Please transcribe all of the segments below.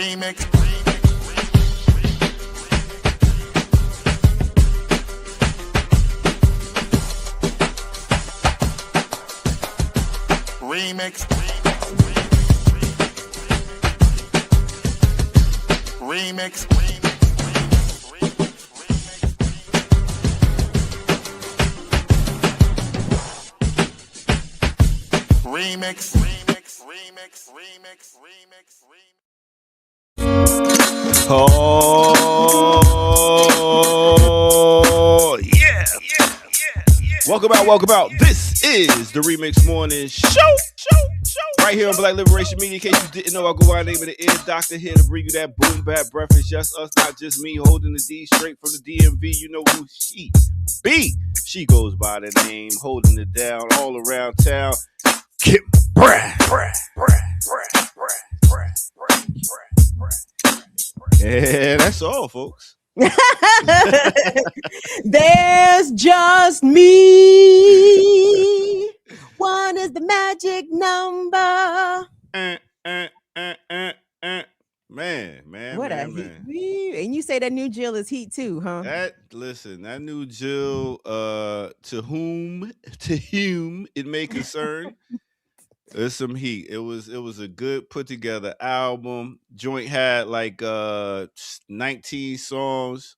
Remix. Remix. Remix. Remix. Oh, yeah. Welcome out. This is the Remix Morning Show. Right here on Black Liberation Media. In case you didn't know, I go by the name of the Ear Doctor here to bring you that boom bap breakfast. Just us, not just me, holding the D straight from the DMV. You know who she be. She goes by the name, holding it down all around town. Kim Brad. And that's all, folks. There's just me. One is the magic number. Man. What a heat. And you say that new Jill is heat too, huh? That new Jill, to whom it may concern, there's some heat. It was a good put together album. Joint had like 19 songs.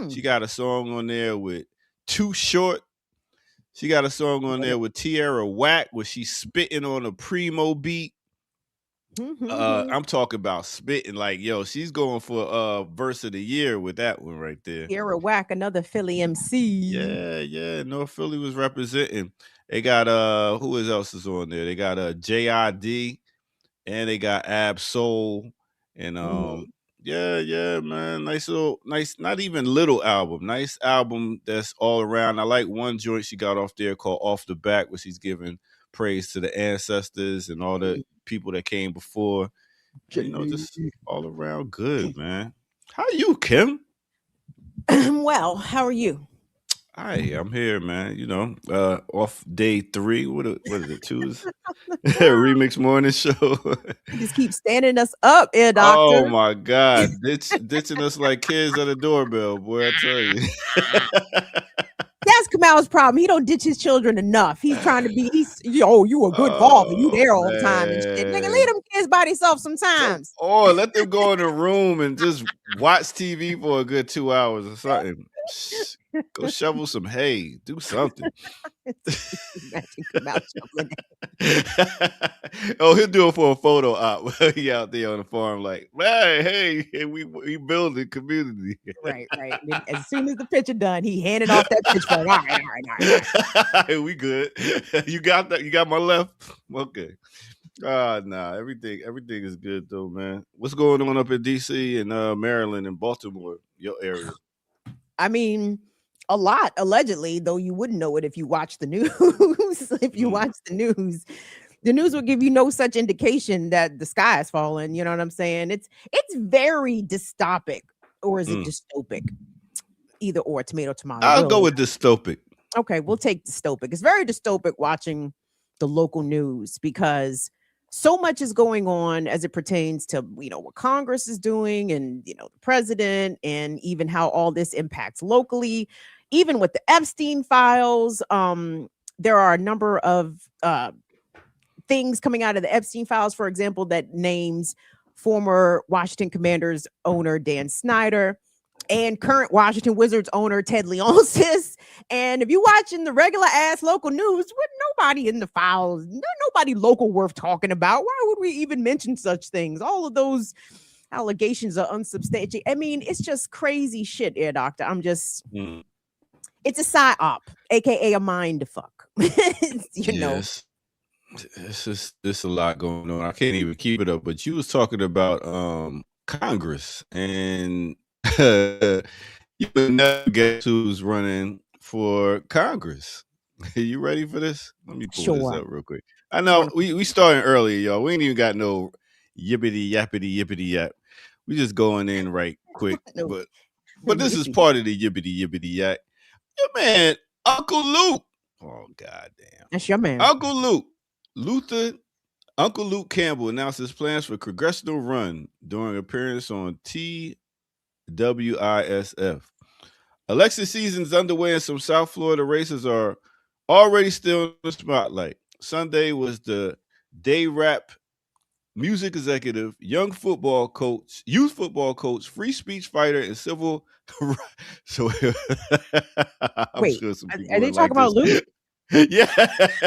She got a song on there with Too Short. She got a song on there with Tierra Whack where she's spitting on a Primo beat. I'm talking about spitting like, yo, she's going for verse of the year with that one right there. Tierra Whack, another Philly MC. Yeah. North Philly was representing. They got who else is on there? They got JID and they got Ab Soul and yeah, man. Nice, not even little album. Nice album that's all around. I like one joint she got off there called Off the Back, where she's giving praise to the ancestors and all the people that came before. You know, just all around good, man. How you, Kim? Well, how are you? I'm here, man. You know, off day 3. What is it? Tuesday? Remix Morning Show. You just keep standing us up, Ear Doctor. Oh my God, ditching us like kids at a doorbell, boy. I tell you. That's Kamal's problem. He don't ditch his children enough. He's trying to be. You a good father. You there all the time and shit. Nigga, leave them kids by themselves sometimes. Or let them go in the room and just watch TV for a good 2 hours or something. Go shovel some hay. Do something. Oh, he'll do it for a photo op. He out there on the farm like, hey, we building community. Right. And as soon as the picture done, he handed off that pitchfork. All right. We good. You got that? You got my left? Okay. Nah, everything is good though, man. What's going on up in DC and Maryland and Baltimore, your area? I mean, a lot, allegedly, though you wouldn't know it if you watch the news. If you watch the news will give you no such indication that the sky is falling. You know what I'm saying? It's very dystopic, or is it dystopic? Either or, tomato. I'll go with dystopic. Okay, we'll take dystopic. It's very dystopic watching the local news because so much is going on as it pertains to, what Congress is doing and, the president, and even how all this impacts locally, even with the Epstein files. There are a number of things coming out of the Epstein files, for example, that names former Washington Commanders owner Dan Snyder and current Washington Wizards owner Ted Leonsis. And if you're watching the regular ass local news, with nobody in the files, nobody local worth talking about. Why would we even mention such things? All of those allegations are unsubstantiated. I mean, it's just crazy shit, Ear Doctor. I'm just, it's a psyop, aka a mind fuck. Yes. There's a lot going on. I can't even keep it up. But you was talking about Congress, and you would never guess who's running for Congress. You ready for this? Let me pull this up real quick. I know we starting early, y'all. We ain't even got no yippity yap. We just going in right quick. But this is part of the yippity yak. Your man, Uncle Luke. Oh, goddamn. That's your man. Uncle Luke. Luther Uncle Luke Campbell announced his plans for congressional run during appearance on TWISF. Election season is underway, and some South Florida races are already still in the spotlight. Sunday was the day rap music executive, youth football coach, free speech fighter, and civil. So I'm Wait, sure some people are they would like talking about this. Luke? Yeah. They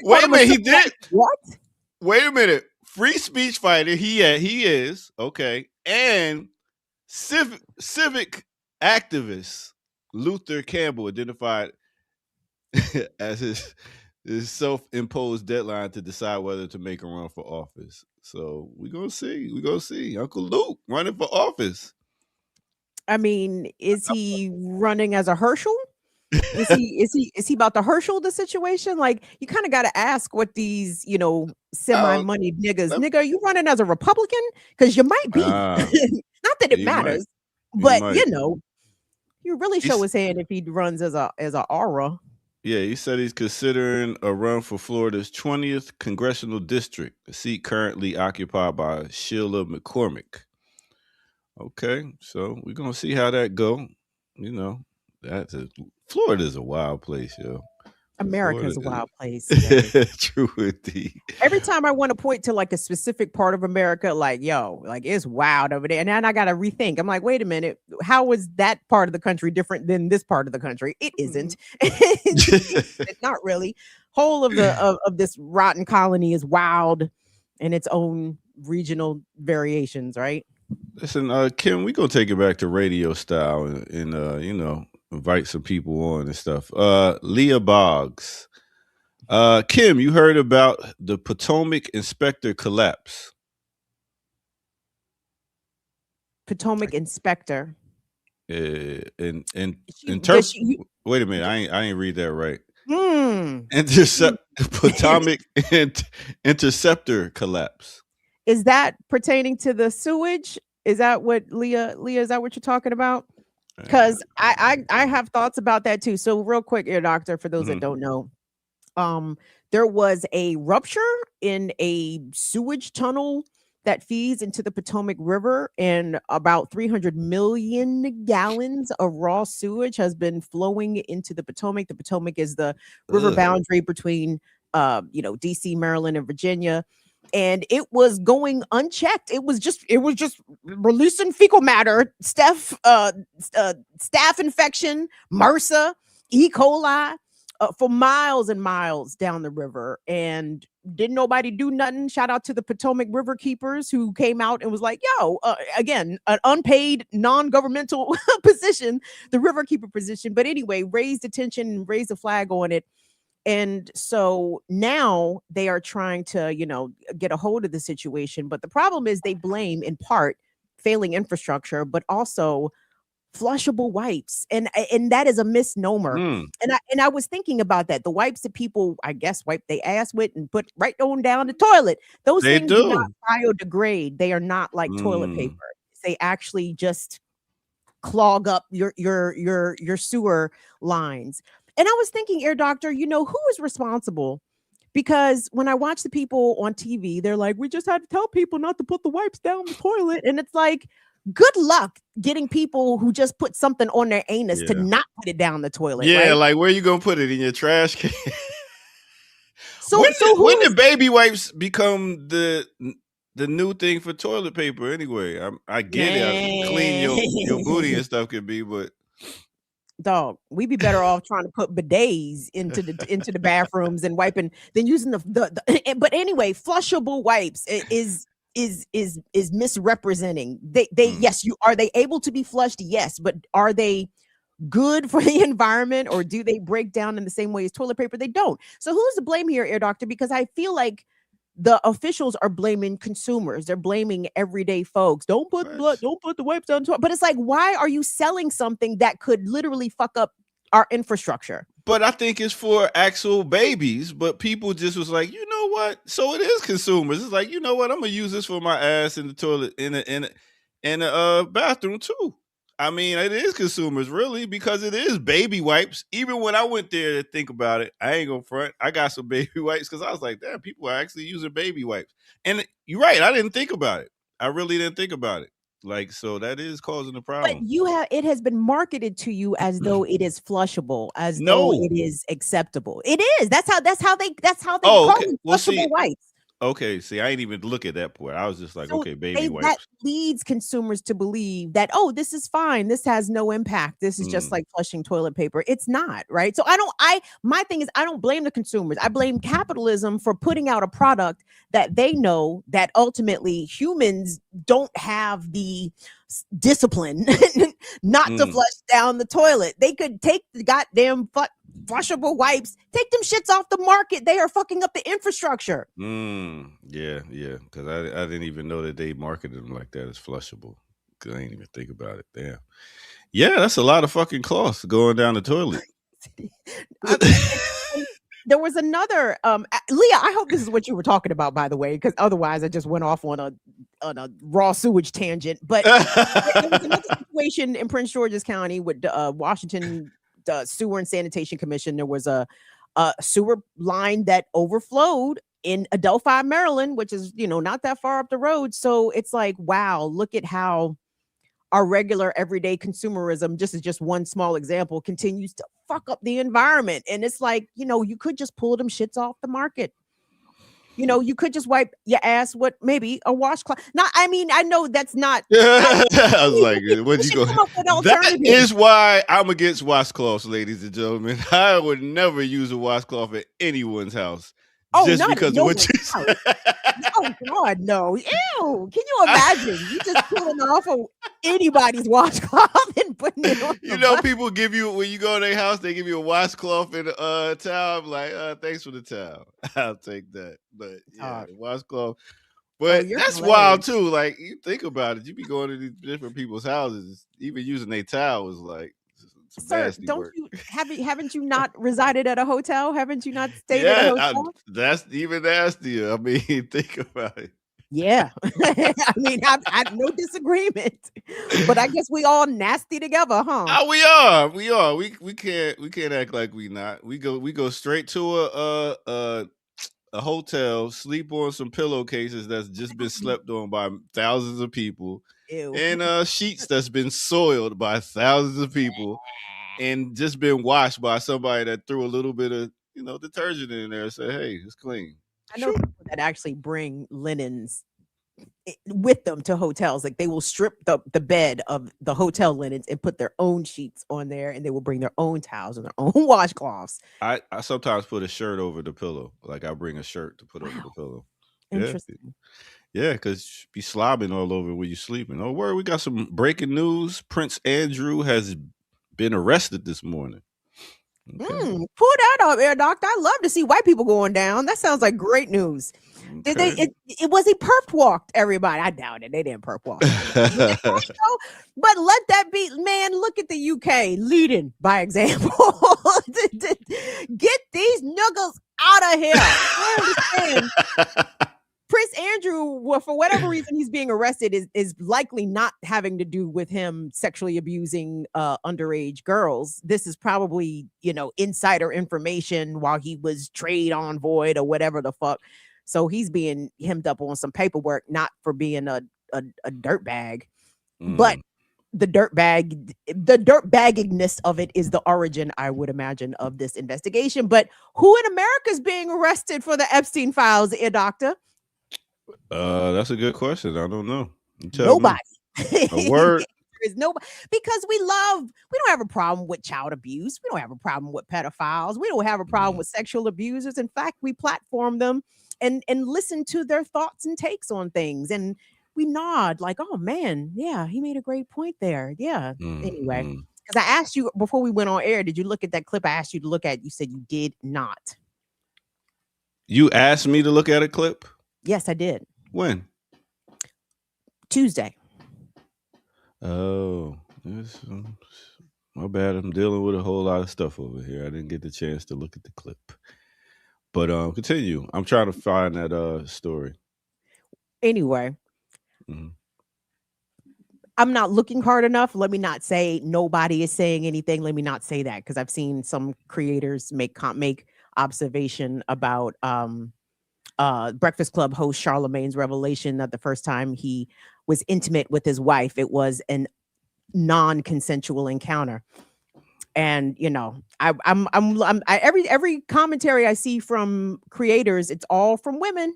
Wait called a him minute, he civil- did. What? Wait a minute. Free speech fighter. He is okay, and civic activist Luther Campbell identified as his self-imposed deadline to decide whether to make a run for office. So we're gonna see. We're gonna see Uncle Luke running for office. I mean, is he running as a Herschel? Is he about to Herschel the situation? Like, you kind of got to ask what these, Oh, semi-moneyed niggas, let- nigga, are you running as a Republican? Because you might be. ah, Not that it he might. matters, He but might. you really show his hand if he runs as a aura. Yeah, he said he's considering a run for Florida's 20th congressional district, a seat currently occupied by Sheila McCormick. Okay, so we're gonna see how that go. You know, Florida's a wild place, yo. America's a Florida wild place. Jay. is true indeed. Every time I want to point to like a specific part of America, like, yo, like it's wild over there. And then I got to rethink. I'm like, wait a minute. How is that part of the country different than this part of the country? It isn't. Not really. Whole of of this rotten colony is wild in its own regional variations, right? Listen, Kim, we're gonna take it back to radio style and invite some people on and stuff. Leah Boggs. Kim, you heard about the Potomac inspector collapse. Potomac inspector. In Does she- wait a minute, I ain't read that right. Hmm. Potomac interceptor collapse. Is that pertaining to the sewage? Is that what Leah, is that what you're talking about? Because I have thoughts about that too. So real quick, ear doctor, for those that don't know, there was a rupture in a sewage tunnel that feeds into the Potomac River, and about 300 million gallons of raw sewage has been flowing into the Potomac. The Potomac is the river boundary between DC, Maryland, and Virginia. And it was going unchecked. It was just releasing fecal matter, staph infection, MRSA, E. coli, for miles and miles down the river. And didn't nobody do nothing. Shout out to the Potomac River Keepers who came out and was like, yo, again, an unpaid non-governmental position, the river keeper position. But anyway, raised attention and raised a flag on it. And so now they are trying to, get a hold of the situation. But the problem is they blame in part failing infrastructure, but also flushable wipes. And that is a misnomer. And I was thinking about that. The wipes that people, I guess, wipe their ass with and put right on down the toilet. Those things do not biodegrade. They are not like toilet paper. They actually just clog up your sewer lines. And I was thinking, ear doctor, who is responsible? Because when I watch the people on TV, they're like, we just had to tell people not to put the wipes down the toilet. And it's like, good luck getting people who just put something on their anus to not put it down the toilet. Yeah, right? Like where you gonna put it, in your trash can? So when did baby wipes become the new thing for toilet paper anyway? I get it. How clean your booty and stuff could be, but dog, we'd be better off trying to put bidets into the bathrooms and wiping than using the but anyway, flushable wipes is misrepresenting. They yes, are they able to be flushed? Yes, but are they good for the environment, or do they break down in the same way as toilet paper? They don't. So who's to blame here, ear doctor? Because I feel like the officials are blaming consumers. They're blaming everyday folks. Don't put the wipes down. But it's like, why are you selling something that could literally fuck up our infrastructure? But I think it's for actual babies. But people just was like, you know what? So it is consumers. It's like, you know what? I'm gonna use this for my ass in the toilet in a bathroom too. I mean, it is consumers, really, because it is baby wipes. Even when I went there to think about it, I ain't gonna front. I got some baby wipes because I was like, damn, people are actually using baby wipes. And you're right, I didn't think about it. I really didn't think about it. Like, so that is causing a But problem. it has been marketed to you as though it is flushable, as though No. it is acceptable. It is. That's how they Oh, call okay. them Well, flushable see, wipes. okay, see, I ain't even look at that part. I was just like, So okay, baby that wipes. leads consumers to believe that, oh, this is fine. This has no impact. This is just Mm. like flushing toilet paper. It's not, right? So my thing is, I don't blame the consumers. I blame capitalism for putting out a product that they know that ultimately humans don't have the discipline not to Mm. flush down the toilet. They could take the goddamn flushable wipes, take them shits off the market. They are fucking up the infrastructure. Yeah, because I didn't even know that they marketed them like that as flushable. Because I didn't even think about it. Damn. Yeah, that's a lot of fucking cloth going down the toilet. There was another Leah, I hope this is what you were talking about, by the way, because otherwise I just went off on a raw sewage tangent. But there was another situation in Prince George's County with Washington Sewer and Sanitation Commission. There was a sewer line that overflowed in Adelphi, Maryland, which is, not that far up the road. So it's like, wow, look at how our regular everyday consumerism, just one small example, continues to fuck up the environment. And it's like, you could just pull them shits off the market. You could just wipe your ass with maybe a washcloth. Not, I mean, I know that's not. I was like, we what'd you should go? come up with That alternatives. is why I'm against washcloths, ladies and gentlemen. I would never use a washcloth at anyone's house. Oh, Just not because no of what you said. Oh God, no! Ew! Can you imagine? You just pulling off of anybody's washcloth and putting it on. You know, people give you, when you go to their house, they give you a washcloth and a towel. I'm like, thanks for the towel. I'll take that. But yeah, the washcloth. But you're that's wild too. Like, you think about it, you be going to these different people's houses, even using their towel is like some Sir, nasty don't work. you haven't you not resided at a hotel? Haven't you not stayed at a Yeah, hotel? that's even nastier. I mean, think about it. Yeah. I mean, I no disagreement. But I guess we all nasty together, huh? We are. We can't act like we not. We go straight to a hotel, sleep on some pillowcases that's just been slept on by thousands of people, Ew. and sheets that's been soiled by thousands of people, and just been washed by somebody that threw a little bit of detergent in there and said, "Hey, it's clean." I know people that actually bring linens with them to hotels. Like they will strip the bed of the hotel linens and put their own sheets on there, and they will bring their own towels and their own washcloths. I sometimes put a shirt over the pillow. Like I bring a shirt to put over the pillow. Yeah. Interesting. Yeah, because be slobbing all over when you're sleeping. Oh, word, we got some breaking news. Prince Andrew has been arrested this morning. Pull that up, Air Doctor. I love to see white people going down. That sounds like great news. Did they? It was he perp walked everybody. I doubt it. They didn't perp walk. But let that be, man. Look at the UK leading by example. Get these niggas out of here. I understand. Prince Andrew, well, for whatever reason he's being arrested, is likely not having to do with him sexually abusing underage girls. This is probably, insider information while he was trade envoy or whatever the fuck. So he's being hemmed up on some paperwork, not for being a dirtbag, but the dirtbagginess of it is the origin, I would imagine, of this investigation. But who in America is being arrested for the Epstein files, Doctor? That's a good question. I don't know. Nobody. A word. There is nobody, because we don't have a problem with child abuse. We don't have a problem with pedophiles. We don't have a problem with sexual abusers. In fact, we platform them and listen to their thoughts and takes on things. And we nod like, oh man, yeah, he made a great point there. Yeah. Anyway, because I asked you before we went on air, did you look at that clip I asked you to look at? You said you did not. You asked me to look at a clip? Yes, I did. When? Tuesday. Oh, my bad. I'm dealing with a whole lot of stuff over here. I didn't get the chance to look at the clip. But continue. I'm trying to find that story. Anyway, I'm not looking hard enough. Let me not say nobody is saying anything. Let me not say that, because I've seen some creators make observation about Breakfast Club host Charlemagne's revelation that the first time he was intimate with his wife, it was an non-consensual encounter. And every commentary I see from creators, it's all from women.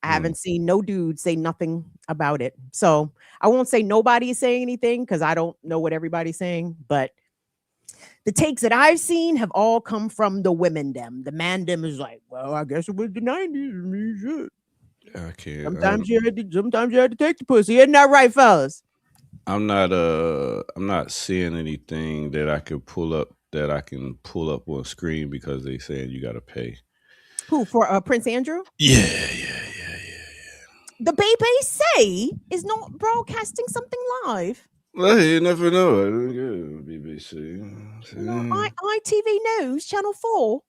I haven't seen no dude say nothing about it. So I won't say nobody is saying anything because I don't know what everybody's saying. But the takes that I've seen have all come from the women them. The man them is like, well, I guess it was the 90s. I mean, shit. I can't. Sometimes you had to take the pussy. Isn't that right, fellas? I'm not seeing anything that I can pull up on screen because they saying you gotta pay. Who, for Prince Andrew? Yeah. The baby say is not broadcasting something live. Well, you never know. I don't get BBC. No, ITV News, Channel 4.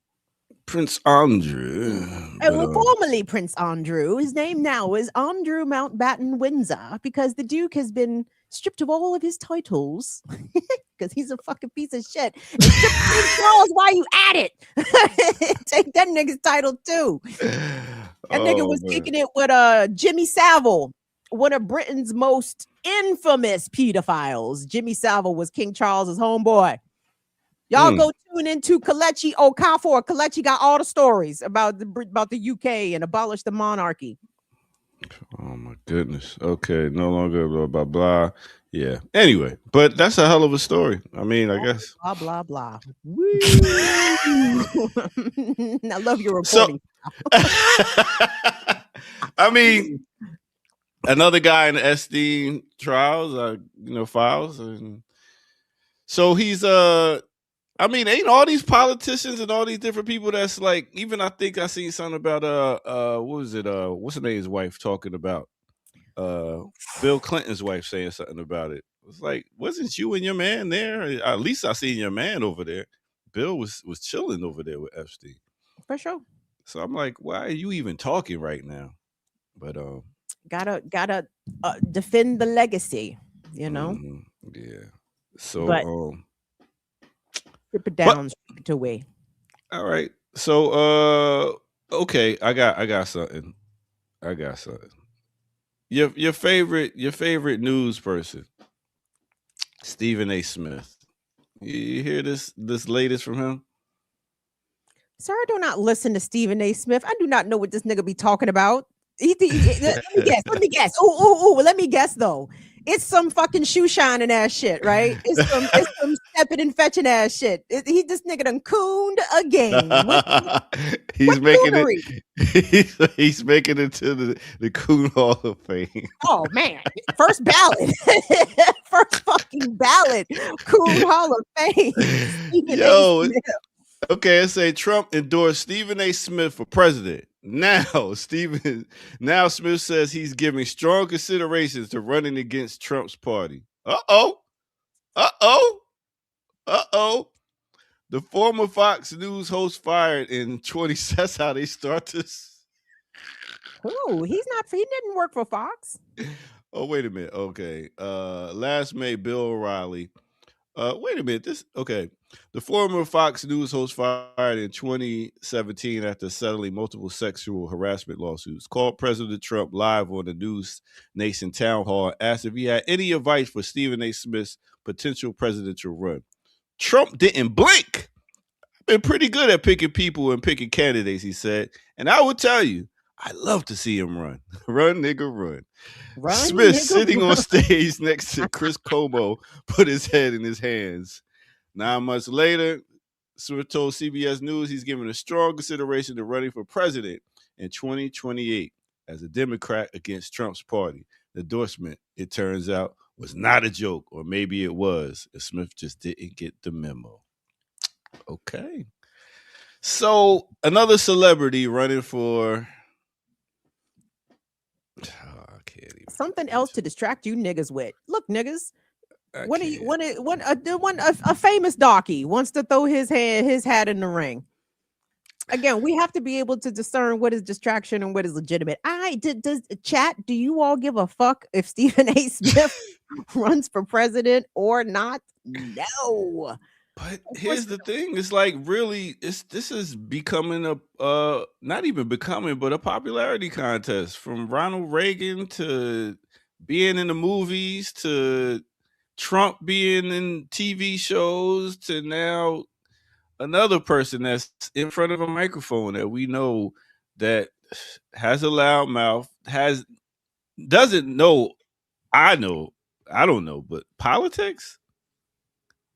Prince Andrew. Formerly Prince Andrew. His name now is Andrew Mountbatten Windsor, because the Duke has been stripped of all of his titles because he's a fucking piece of shit. And Prince Charles, why you at it? Take that nigga's title too. That nigga was kicking it with Jimmy Savile, one of Britain's most infamous pedophiles. Jimmy Savile was King Charles's homeboy. Y'all go tune into Kelechi Okafor. Kelechi got all the stories about the UK and abolish the monarchy. Oh my goodness. Okay, no longer blah blah blah. Yeah. Anyway, but that's a hell of a story. I mean, I guess. Blah blah blah. I love your reporting. I mean, another guy in the Epstein trials, files, and so he's I mean, ain't all these politicians and all these different people that's like, even I think I seen something about what was it? What's her name's wife talking about? Bill Clinton's wife saying something about it. It was like, wasn't you and your man there? At least I seen your man over there. Bill was chilling over there with Epstein. For sure. So I'm like, why are you even talking right now? But gotta defend the legacy, Yeah. So strip it down, strip it away. All right. So okay, I got something. Your favorite news person, Stephen A. Smith. You hear this latest from him? Sir, I do not listen to Stephen A. Smith. I do not know what this nigga be talking about. Let me guess. Oh, let me guess though. It's some fucking shoe shining ass shit, right? It's some stepping and fetching ass shit. This nigga done cooned again. He's making it to the Coon Hall of Fame. Oh man, first ballot, first fucking ballot, Coon Hall of Fame. Yo, okay, it say Trump endorsed Stephen A. Smith for president. Now, Smith says he's giving strong considerations to running against Trump's party. Uh-oh. The former Fox News host fired in 20. That's how they start this. Oh, he didn't work for Fox. Oh, wait a minute. Okay. Last May, Bill O'Reilly. Wait a minute. The former Fox News host fired in 2017 after settling multiple sexual harassment lawsuits, called President Trump live on the News Nation town hall and asked if he had any advice for Stephen A. Smith's potential presidential run. Trump didn't blink. I've been pretty good at picking people and picking candidates, he said. And I would tell you, I love to see him run. Run, nigga, run. Smith, sitting on stage next to Chris Cuomo, put his head in his hands. 9 months later, Smith told CBS News he's giving a strong consideration to running for president in 2028 as a Democrat against Trump's party. The endorsement, it turns out, was not a joke, or maybe it was, and Smith just didn't get the memo. Okay. So another celebrity running for something else to distract you niggas with. Look, niggas. A famous darky wants to throw his hat in the ring. Again, we have to be able to discern what is distraction and what is legitimate. Does chat, do you all give a fuck if Stephen A. Smith runs for president or not? No. But Of course here's the thing: it's like really, this is becoming a not even becoming, but a popularity contest. From Ronald Reagan to being in the movies to Trump being in TV shows to now another person that's in front of a microphone that we know that has a loud mouth, doesn't know. I know, I don't know, but politics.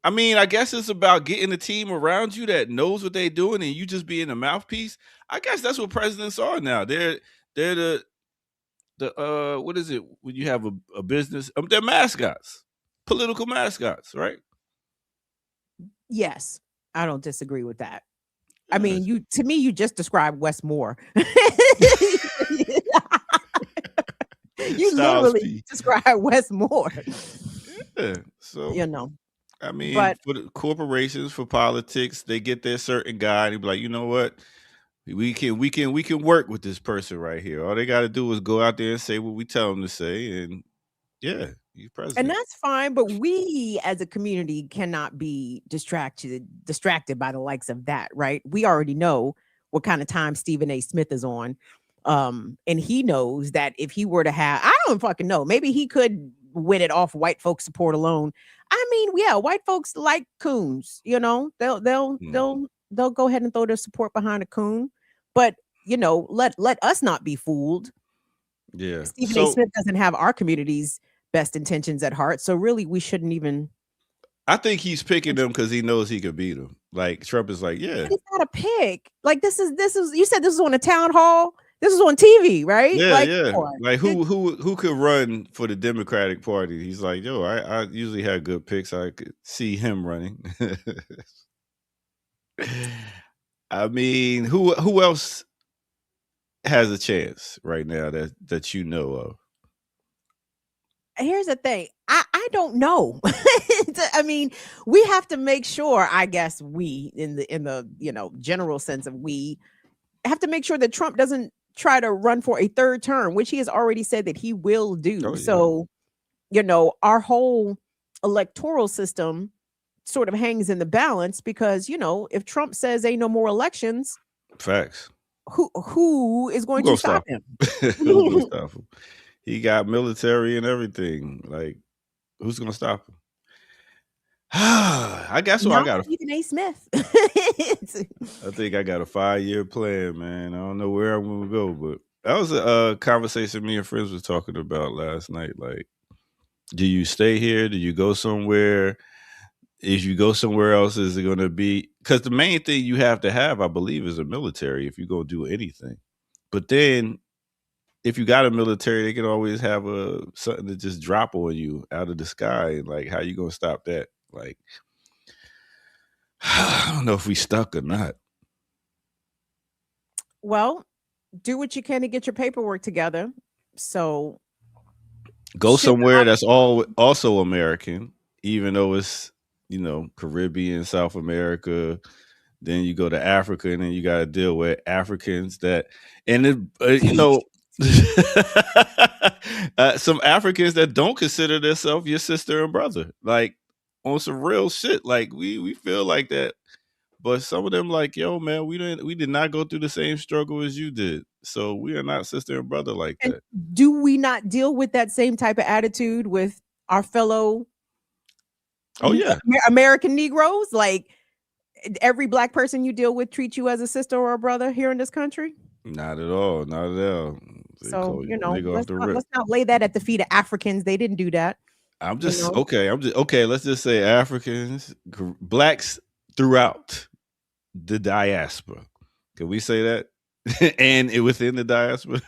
I mean, I guess it's about getting a team around you that knows what they're doing and you just being a mouthpiece. I guess that's what presidents are now. They're the what is it when you have a business? They're mascots, political mascots, right? Yes, I don't disagree with that. I Yeah. mean, to me, you just described Wes Moore. You Styles literally P. described Wes Moore. Yeah. So You know, I mean, but for the corporations, for politics, they get their certain guy and he be like, you know what? We can work with this person right here. All they got to do is go out there and say what we tell them to say, and yeah, he's and president. that's fine. But we, as a community, cannot be distracted by the likes of that, right? We already know what kind of time Stephen A. Smith is on, and he knows that if he were to have, I don't fucking know, maybe he could win it off white folks support alone. I mean, yeah, white folks like coons. You know, they'll go ahead and throw their support behind a coon, but let us not be fooled. Yeah. Stephen A. So Smith doesn't have our community's best intentions at heart. So really, we shouldn't even. I think he's picking them because he knows he could beat them. Like Trump is like, yeah, But it's not a pick. Like this is. You said this was on a town hall. This was on TV, right? yeah, Like, yeah. come on. Like who could run for the Democratic Party? He's like, yo, I usually have good picks. I could see him running. I mean, who else has a chance right now that you know of? Here's the thing. I don't know. I mean, we have to make sure. I guess we, in the general sense of we, have to make sure that Trump doesn't try to run for a third term, which he has already said that he will do. Oh yeah, So, our whole electoral system sort of hangs in the balance because, if Trump says ain't no more elections, facts. who is Who going gonna to stop stop him? him? Who gonna stop him? He got military and everything. Like, who's gonna stop him? I guess so. Not Stephen A. Smith. I think I got a 5-year plan, man. I don't know where I'm gonna go, but that was a conversation me and friends was talking about last night. Like, do you stay here? Do you go somewhere? If you go somewhere else, is it gonna be? Because the main thing you have to have, I believe, is a military if you're gonna do anything. But then, if you got a military, they can always have something to just drop on you out of the sky. Like, how you gonna stop that? Like, I don't know if we stuck or not. Well, do what you can to get your paperwork together. So Go somewhere that's also American, even though it's Caribbean, South America. Then you go to Africa, and then you got to deal with Africans some Africans that don't consider themselves your sister and brother, like on some real shit. Like we feel like that, but some of them like, yo, man, we did not go through the same struggle as you did, so we are not sister and brother like and that. do we not deal with that same type of attitude with our fellow Oh yeah, American Negroes? Like every black person you deal with treats you as a sister or a brother here in this country? not at all, not at all. They So, call you nigga off the rip. let's not lay that at the feet of Africans. They didn't do that. I'm you just know? okay. Let's just say Africans, blacks throughout the diaspora. Can we say that? And within the diaspora.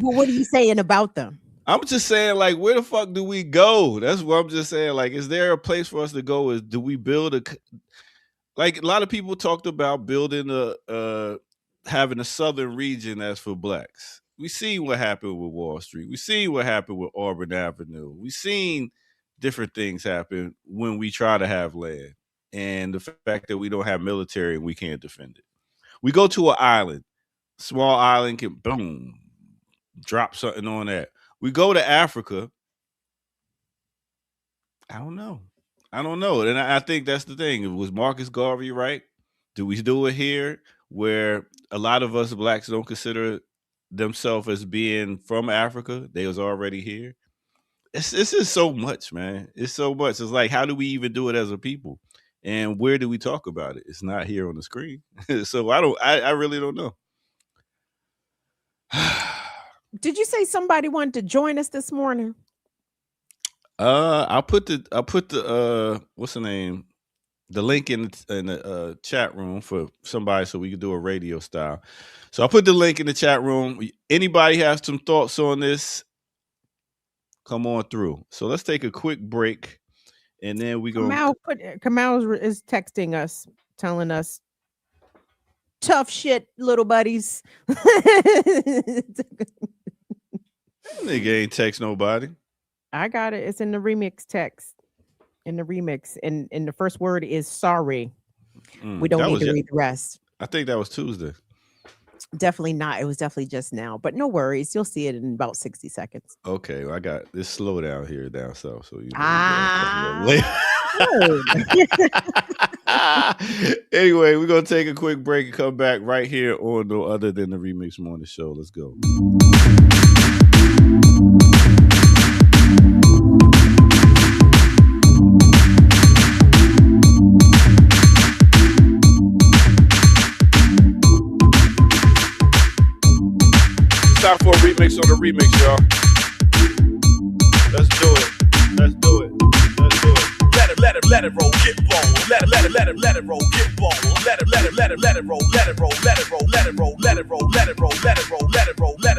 Well, what are you saying about them? I'm just saying, like, where the fuck do we go? That's what I'm just saying. Like, is there a place for us to go? Do we build like a lot of people talked about building having a southern region that's for blacks. We seen what happened with Wall Street. We seen what happened with Auburn Avenue. We seen different things happen when we try to have land, and the fact that we don't have military and we can't defend it. We go to an island, small island, can boom, drop something on that. We go to Africa. I don't know. And I think that's the thing. Was Marcus Garvey right? Do we do it here where a lot of us blacks don't consider themselves as being from Africa? They was already here. It's just so much, man. It's so much. It's like, how do we even do it as a people? And where do we talk about it? It's not here on the screen. So I really don't know. Did you say somebody wanted to join us this morning? I put the what's the name? The link in the chat room for somebody so we can do a radio style. So I put the link in the chat room. Anybody has some thoughts on this? Come on through. So let's take a quick break, and then we go. Kamal is texting us, telling us, "Tough shit, little buddies." Nigga ain't text nobody. I got it. It's in the remix text. In the remix, and the first word is sorry. We don't need to read the rest. I think that was Tuesday. Definitely not. It was definitely just now, but no worries. You'll see it in about 60 seconds. Okay, well, I got this slow down here down south, so you know. Anyway, we're gonna take a quick break and come back right here on No Other Than the Remix Morning Show. Let's go. Time for a remix on the remix, y'all. Let's do it. Let's do it. Let's do it. Let it roll, get bold. Let it roll, get bold. Let it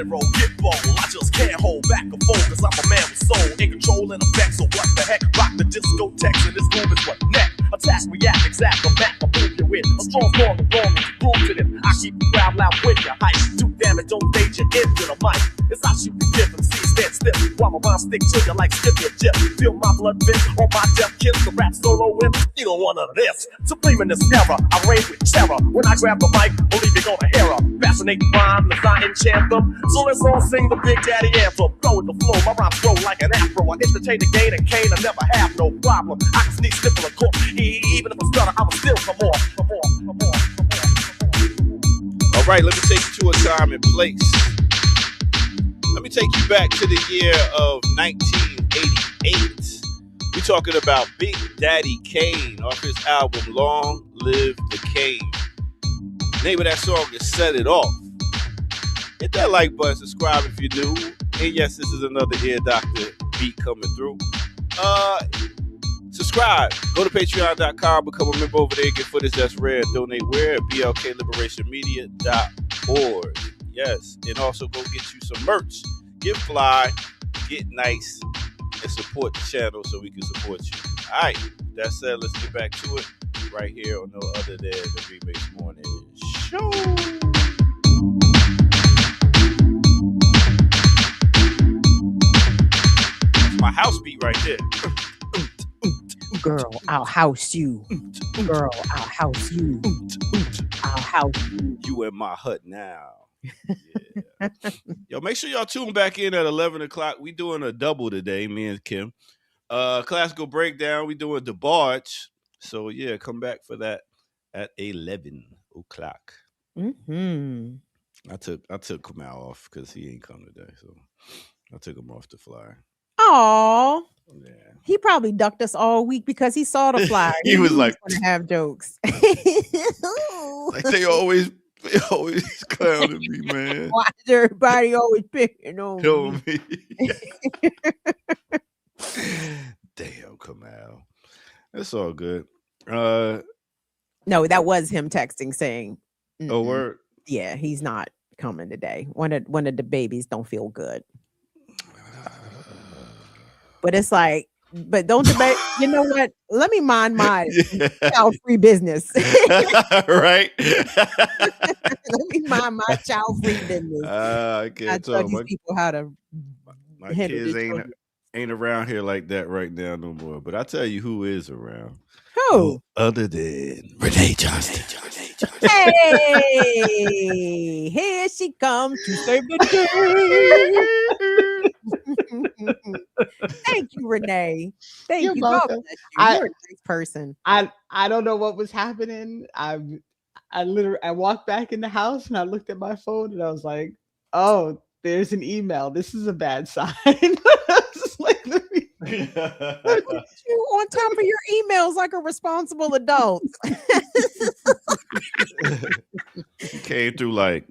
roll, get bold. I just can't hold back a focus. I'm a man with soul, in control and effect. So what the heck? Rock the discotheques and this move is what next. Attack, react, exact, I'm back, I'll prove you with a strong, prove to them. I keep the crowd loud with your hype. Do damage, don't fade your into the mic. It's how you can give them, see, stand still. While my rhymes stick to you like Skippy or Jip. Feel my blood vent on my death kill. The rap solo in, you don't want none of this. Supreme in this era, I reign with terror. When I grab the mic, believe you're gonna hear her. Fascinate rhyme, as I enchant them. So let's all sing the Big Daddy anthem. Go with the flow, my rhymes grow like an afro. I entertain the gain and Kane, I never have no problem. I can sneak, sniffle, a cork. Even if I stutter, I'ma still come on. All right, let me take you to a time and place. Let me take you back to the year of 1988. We're talking about Big Daddy Kane off his album Long Live the Kane. The name of that song is Set It Off. Hit that like button, subscribe if you're new. And yes, this is another Ear Doctor beat coming through. Subscribe. Go to patreon.com, become a member over there, get footage that's rare, donate where at blkliberationmedia.org. Yes, and also go get you some merch. Get fly, get nice, and support the channel so we can support you. All right, that said, let's get back to it right here on No Other Than the Remix Morning Show. That's my house beat right there. Girl, I'll house you. Girl, I'll house you. I'll house you. You in my hut now. Yeah. Yo, make sure y'all tune back in at 11 o'clock. We doing a double today, me and Kim. Classical breakdown. We doing the barge. So yeah, come back for that at 11 o'clock. Mm-hmm. I took Kamal off because he ain't come today, so I took him off the flyer. Oh, yeah. He probably ducked us all week because he saw the flyer. He was like, "Gonna have jokes." Like they always clowning me, man. Why is everybody always picking on me? Damn, Kamal. That's all good. No, that was him texting saying, "Oh, word." Yeah, he's not coming today. One of the babies don't feel good. But it's like, but don't debate. You know what? Let me mind my child-free business. Right? Let me mind my child-free business. I can't tell these people how to. My kids ain't around here like that right now no more. But I tell you who is around. Who? Other than Renee Johnston. Hey, here she comes to save the day. Thank you, Renee. Thank You're you. God welcome. bless you. You're a nice person. I don't know what was happening. I walked back in the house and I looked at my phone and I was like, oh, there's an email. This is a bad sign. I was just like, let me- Look at you on top of your emails like a responsible adult. Came through like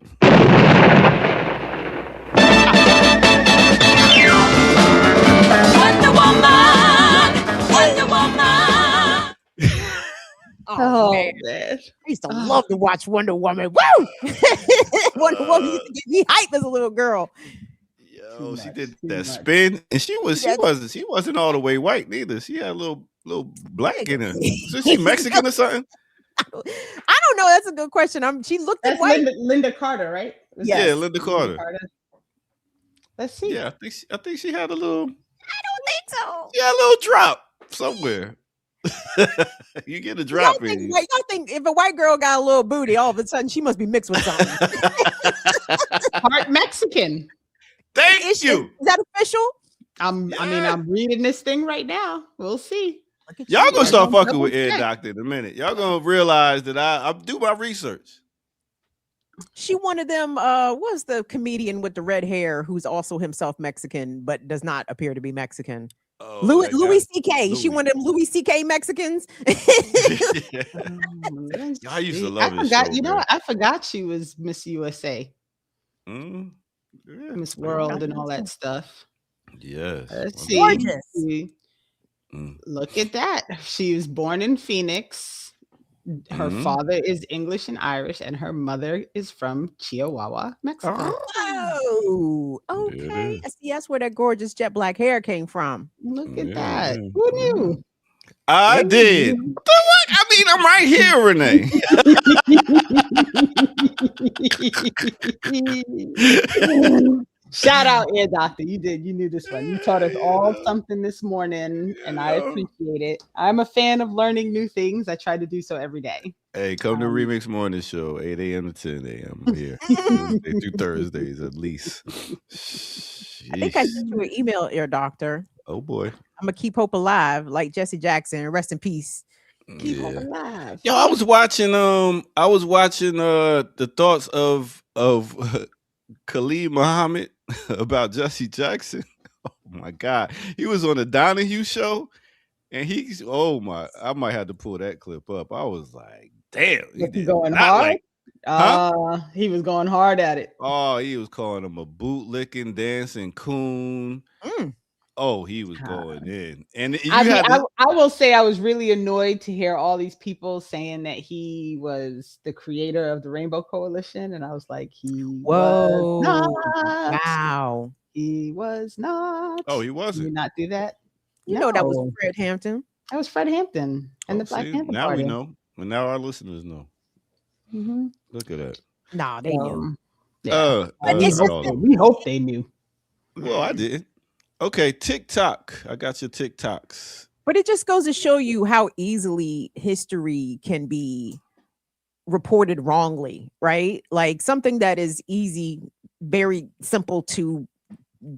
Wonder Woman, Wonder Woman. Oh, man. man. I used to love to watch Wonder Woman. Woo! Wonder Woman used to get me hype as a little girl. yo, she much, did too that much. spin, and she Yes. wasn't all the way white neither. She had a little black in her. So she Mexican or something? I don't know. That's a good question. She looked at That's white. Linda Carter, right? Was Yes. that Yeah, Linda Carter. Let's see. Yeah, I think she had a little. I don't think so. She had a little drop somewhere. You get a drop Y'all in you. think if a white girl got a little booty, all of a sudden she must be mixed with something. Part Mexican. Thank you. Is that official? I mean, I'm reading this thing right now. We'll see. Look at Y'all you. gonna start gonna fucking with double Ed check. Doctor in a minute. Y'all gonna realize that I do my research. She one of them. What's the comedian with the red hair who's also himself Mexican but does not appear to be Mexican? Oh, Louis that guy. C.K. She Louis. one of them Louis C.K. Mexicans. I used to I love his forgot. show, You know man. what? I forgot she was Miss USA, Mm, yeah. Miss World, and all that stuff. Yes. Let's see. Gorgeous. Mm. Look at that. She was born in Phoenix. Her Mhm. father is English and Irish, and her mother is from Chihuahua, Mexico. Oh, okay. is. I see. That's where that gorgeous jet black hair came from. Look at Yeah, that. yeah. Who knew? I did. What the what? I mean, I'm right here, Renee. Shout out, Air Doctor. You did. You knew this one. You taught us all something this morning, and I appreciate it. I'm a fan of learning new things. I try to do so every day. Hey, come to Remix Morning Show, 8 a.m. to 10 a.m. I'm here. Tuesday through Thursdays at least. I think I Sheesh. sent you an email, Air Doctor. Oh boy. I'm gonna keep hope alive, like Jesse Jackson. Rest in peace. Keep Yeah. hope alive. Yo, I was watching the thoughts of Khalid Muhammad about Jesse Jackson. Oh my God. He was on the Donahue show and I might have to pull that clip up. I was like, damn. Was he did going not hard? like- He was going hard at it. Oh, he was calling him a bootlicking, dancing coon. Mm. Oh, he was going in. And you I mean, had to- I will say I was really annoyed to hear all these people saying that he was the creator of the Rainbow Coalition, and I was like, Whoa. was not. Wow. He was not. Oh, he Did wasn't. you not do that? You know that was No. Fred Hampton. That was Fred Hampton and Oh, the Black see, Panther now Party. we know. And now our listeners know. Mm-hmm. Look at that. Nah, they knew. We hope they knew. Well, I didn't. Okay, TikTok. I got your TikToks. But it just goes to show you how easily history can be reported wrongly, right? Like something that is easy, very simple to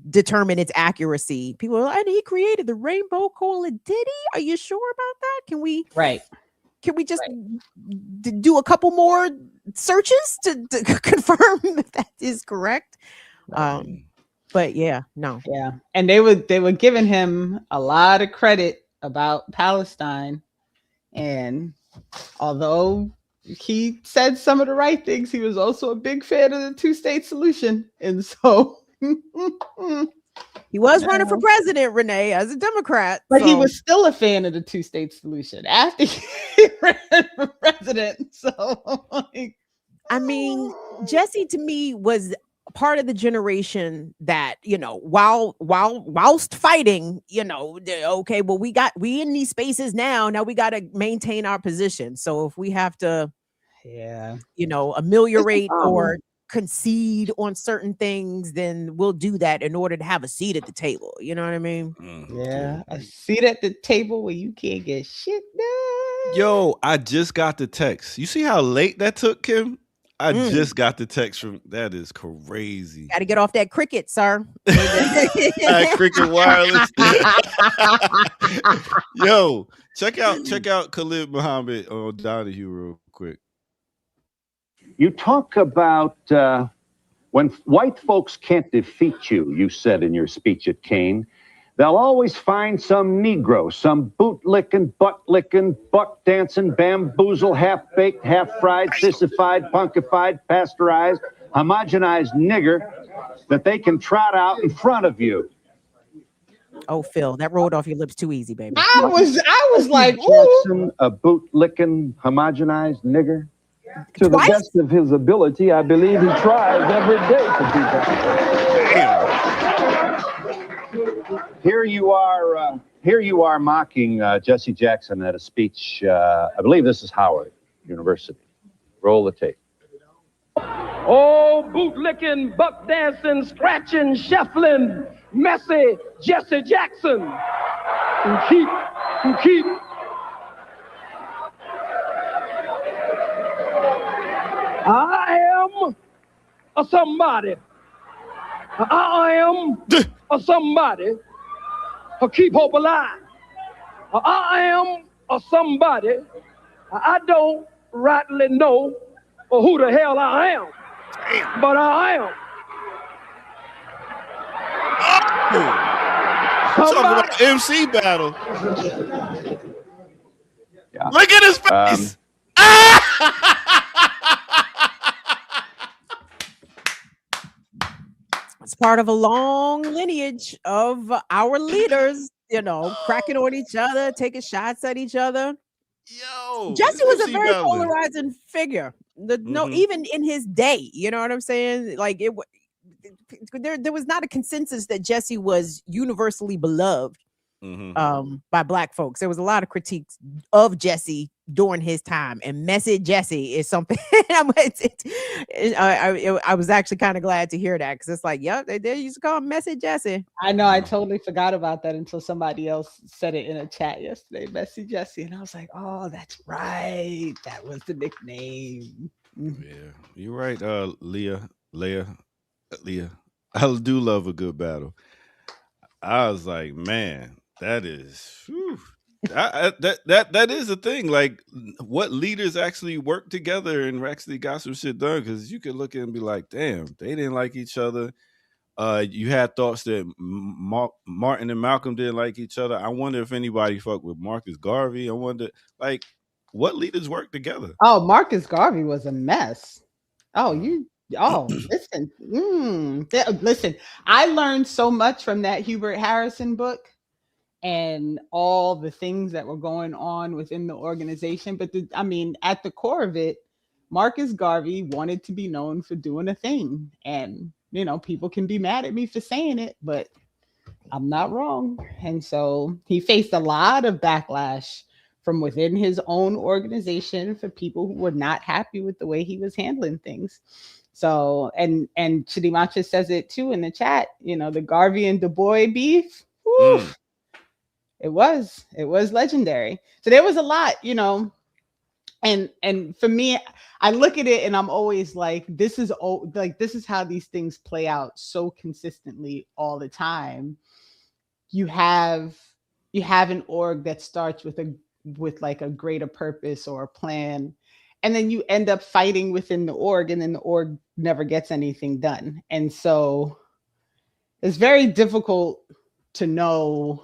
determine its accuracy. People are like, and he created the Rainbow Coalition. Did he? Are you sure about that? Can we just do a couple more searches to confirm that is correct? But yeah, no. Yeah. And they were giving him a lot of credit about Palestine. And although he said some of the right things, he was also a big fan of the two-state solution. And so he was running for president, Renee, as a Democrat. But he was still a fan of the two-state solution after he ran for president. So I mean, Jesse to me was part of the generation that, you know, whilst fighting, you know, okay, well, we in these spaces now we got to maintain our position. So if we have to, you know, ameliorate or concede on certain things, then we'll do that in order to have a seat at the table. You know what I mean? Yeah, a seat at the table where you can't get shit done. Yo, I just got the text. You see how late that took, Kim? I just got the text from. That is crazy. Got to get off that cricket, sir. Cricket wireless. Yo, check out Khalid Muhammad on Donahue real quick. You talk about when white folks can't defeat you, you said in your speech at Kane, they'll always find some Negro, some boot-licking, butt-licking, buck-dancing, bamboozle, half-baked, half-fried, sissified, punkified, pasteurized, homogenized nigger that they can trot out in front of you. Oh, Phil, that rolled off your lips too easy, baby. I was like, Jackson, a boot-licking, homogenized nigger? To the best of his ability, I believe he tries every day to do that. Here you are mocking Jesse Jackson at a speech. I believe this is Howard University. Roll the tape. Oh, boot-licking, buck-dancing, scratching, shuffling, messy Jesse Jackson. Who keep. I am a somebody. I am a somebody. Keep hope alive. I am a somebody. I don't rightly know who the hell I am, but I am. Talk about MC battle. Yeah. Look at his face. It's part of a long lineage of our leaders, cracking on each other, taking shots at each other. Yo, Jesse was a MC very battling. polarizing figure. No, even in his day, you know what I'm saying? Like there was not a consensus that Jesse was universally beloved by Black folks. There was a lot of critiques of Jesse during his time, and message Jesse is something. I was actually kind of glad to hear that, because it's like, yeah, they used to call him message Jesse. I know, I totally forgot about that until somebody else said it in a chat yesterday, Messy Jesse, and I was like, oh, that's right, that was the nickname. Yeah, you're right, Leah. I do love a good battle. I was like, man, that is that is a thing. Like, what leaders actually work together and actually got some shit done? Because you could look at it and be like, damn, they didn't like each other. You had thoughts that Martin and Malcolm didn't like each other. I wonder if anybody fucked with Marcus Garvey. I wonder, like, what leaders work together? Oh, Marcus Garvey was a mess. Listen. Listen, I learned so much from that Hubert Harrison book and all the things that were going on within the organization. But at the core of it, Marcus Garvey wanted to be known for doing a thing. And, people can be mad at me for saying it, but I'm not wrong. And so he faced a lot of backlash from within his own organization for people who were not happy with the way he was handling things. So, and Chidimacha says it too in the chat, the Garvey and Du Bois beef. It was legendary. So there was a lot, and for me, I look at it and I'm always like, this is how these things play out so consistently all the time. You have an org that starts with like a greater purpose or a plan, and then you end up fighting within the org, and then the org never gets anything done. And so it's very difficult to know,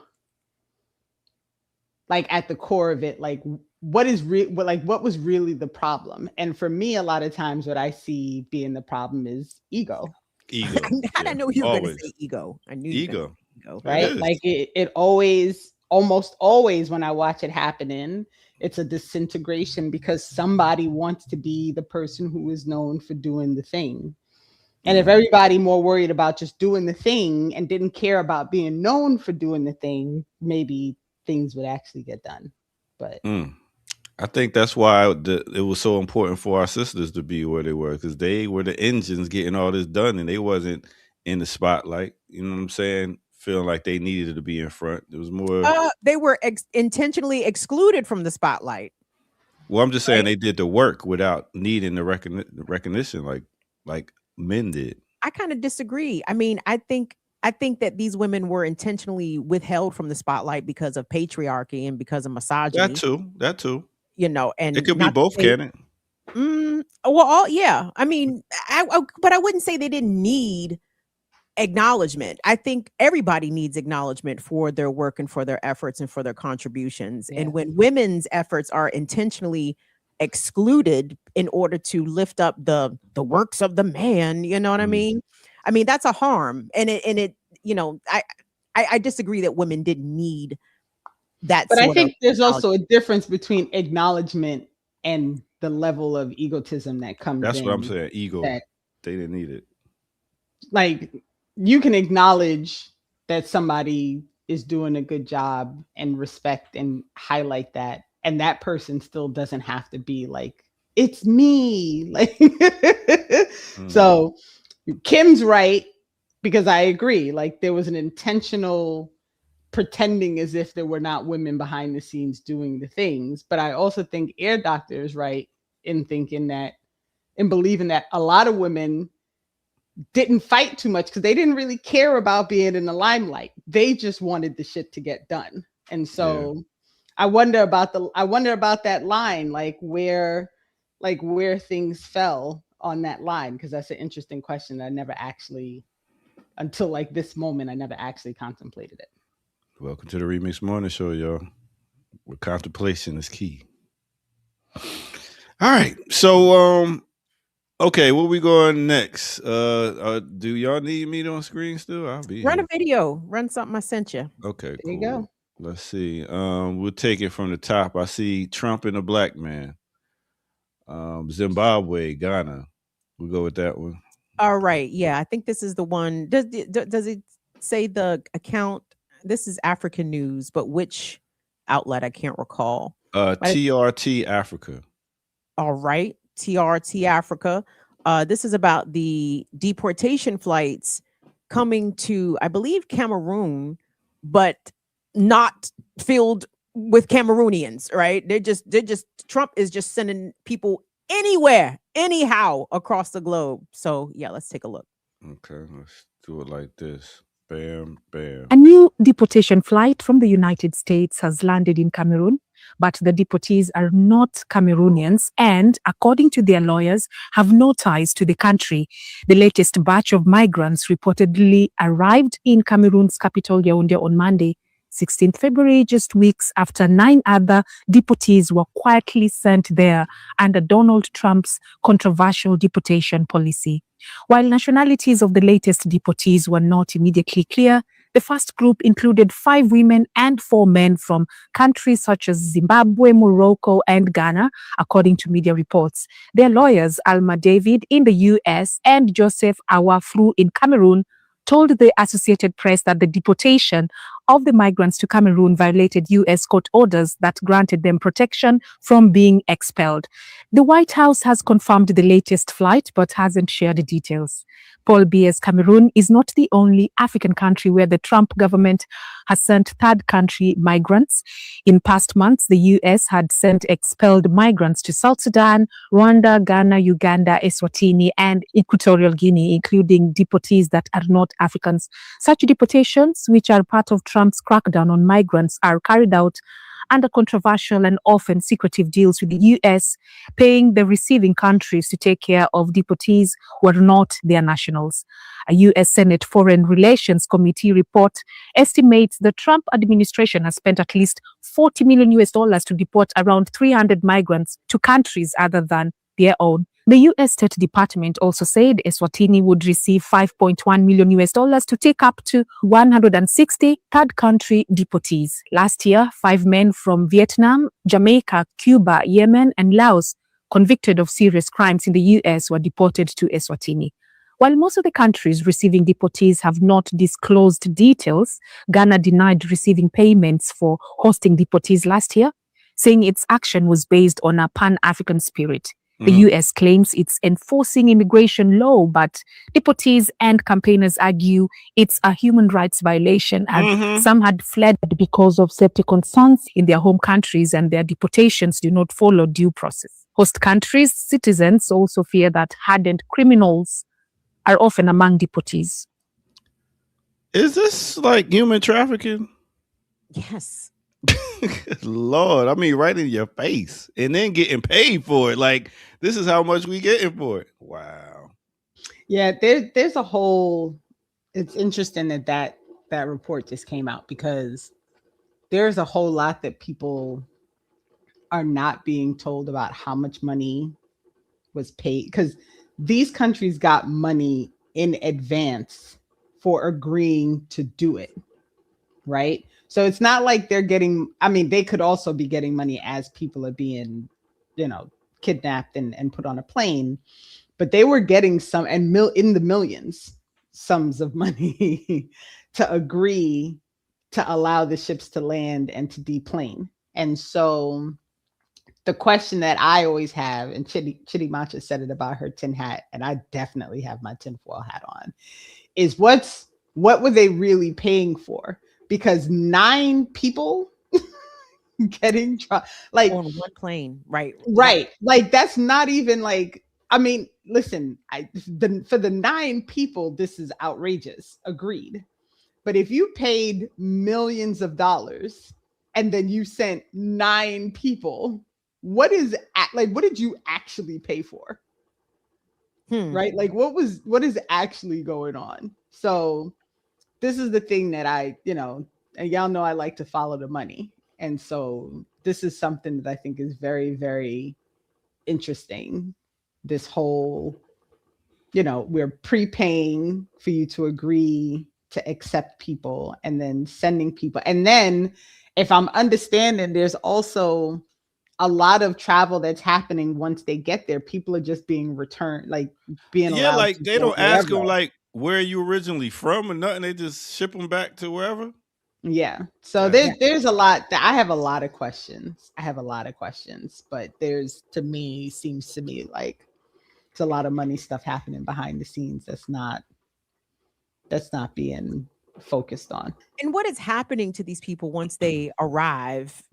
like, at the core of it, like, what was really the problem. And for me, a lot of times what I see being the problem is ego. I know you were going to say ego. I knew ego. Right? Like it always, almost always, when I watch it happening, it's a disintegration because somebody wants to be the person who is known for doing the thing. And if everybody more worried about just doing the thing and didn't care about being known for doing the thing, maybe things would actually get done. But I think that's why it was so important for our sisters to be where they were, because they were the engines getting all this done, and they wasn't in the spotlight. You know what I'm saying? Feeling like they needed to be in front. There was more. They were intentionally excluded from the spotlight. Well, I'm just saying they did the work without needing the recognition like men did. I kind of disagree. I mean, I think that these women were intentionally withheld from the spotlight because of patriarchy and because of misogyny. That too. You know, and It could be both, can it? Well, yeah. I mean, but I wouldn't say they didn't need acknowledgement. I think everybody needs acknowledgement for their work and for their efforts and for their contributions. Yeah. And when women's efforts are intentionally excluded in order to lift up the works of the man, you know what I mean? I mean, that's a harm. And it, you know, I disagree that women didn't need that. But I think there's also a difference between acknowledgement and the level of egotism that comes in. That's what I'm saying. Ego. They didn't need it. Like, you can acknowledge that somebody is doing a good job and respect and highlight that. And that person still doesn't have to be like, it's me. Like, So Kim's right, because I agree. Like, there was an intentional pretending as if there were not women behind the scenes doing the things. But I also think Air Doctor is right in thinking that, in believing that a lot of women didn't fight too much because they didn't really care about being in the limelight. They just wanted the shit to get done. And so I wonder about that line, like where things fell on that line, because that's an interesting question that I never actually, until like this moment, I never actually contemplated it. Welcome to the Remix Morning Show, y'all, where contemplation is key. All right, so okay, where we going next? Do y'all need me on screen still? I'll be Run here. a video. Run something I sent you. Okay, There you go. Let's see. We'll take it from the top. I see Trump and a black man. Zimbabwe, Ghana. We'll go with that one. All right. Yeah, I think this is the one. Does it say the account? This is African News, but which outlet? I can't recall. TRT Africa. All right. TRT Africa. This is about the deportation flights coming to, I believe, Cameroon, but not filled with Cameroonians, right? They're just Trump is just sending people anywhere, anyhow across the globe. So yeah, let's take a look. Okay, let's do it like this. Bam, bam. A new deportation flight from the United States has landed in Cameroon, but the deportees are not Cameroonians and, according to their lawyers, have no ties to the country. The latest batch of migrants reportedly arrived in Cameroon's capital, Yaoundé, on Monday, 16th February, just weeks after 9 other deportees were quietly sent there under Donald Trump's controversial deportation policy. While nationalities of the latest deportees were not immediately clear, the first group included 5 women and 4 men from countries such as Zimbabwe, Morocco, and Ghana, according to media reports. Their lawyers, Alma David in the US and Joseph Awafru in Cameroon, told the Associated Press that the deportation of the migrants to Cameroon violated U.S. court orders that granted them protection from being expelled. The White House has confirmed the latest flight, but hasn't shared details. Paul Biya's Cameroon is not the only African country where the Trump government has sent third country migrants. In past months, the U.S. had sent expelled migrants to South Sudan, Rwanda, Ghana, Uganda, Eswatini, and Equatorial Guinea, including deportees that are not Africans. Such deportations, which are part of Trump's crackdown on migrants, are carried out under controversial and often secretive deals with the U.S., paying the receiving countries to take care of deportees who are not their nationals. A U.S. Senate Foreign Relations Committee report estimates the Trump administration has spent at least $40 million to deport around 300 migrants to countries other than their own. The U.S. State Department also said Eswatini would receive $5.1 million to take up to 160 third country deportees. Last year, 5 men from Vietnam, Jamaica, Cuba, Yemen, and Laos convicted of serious crimes in the U.S. were deported to Eswatini. While most of the countries receiving deportees have not disclosed details, Ghana denied receiving payments for hosting deportees last year, saying its action was based on a Pan-African spirit. The US claims it's enforcing immigration law, but deportees and campaigners argue it's a human rights violation, as some had fled because of safety concerns in their home countries and their deportations do not follow due process. Host countries' citizens also fear that hardened criminals are often among deportees. Is this like human trafficking? Yes. Lord, I mean, right in your face, and then getting paid for it. Like, this is how much we getting for it. Wow. Yeah, there's a whole. It's interesting that report just came out, because there's a whole lot that people are not being told about how much money was paid, because these countries got money in advance for agreeing to do it, right? So it's not like they're getting, I mean, they could also be getting money as people are being, kidnapped and put on a plane, but they were getting some, and in the millions, sums of money to agree to allow the ships to land and to deplane. And so the question that I always have, and Chitty Matcha said it about her tin hat, and I definitely have my tinfoil hat on, is what were they really paying for? Because 9 people getting like on one plane, right? Like that's not even like. I mean, listen, for the 9 people, this is outrageous. Agreed. But if you paid millions of dollars and then you sent 9 people, what did you actually pay for? Right? Like what is actually going on? So this is the thing that I, and y'all know I like to follow the money. And so this is something that I think is very, very interesting. This whole, we're prepaying for you to agree to accept people and then sending people. And then if I'm understanding, there's also a lot of travel that's happening once they get there. People are just being returned, like being allowed. Like to they go don't ask them wherever. like where you originally from or nothing. They just ship them back to wherever. Yeah. So there's a lot that I have a lot of questions. But there's, seems to me like it's a lot of money stuff happening behind the scenes that's not being focused on. And what is happening to these people once they arrive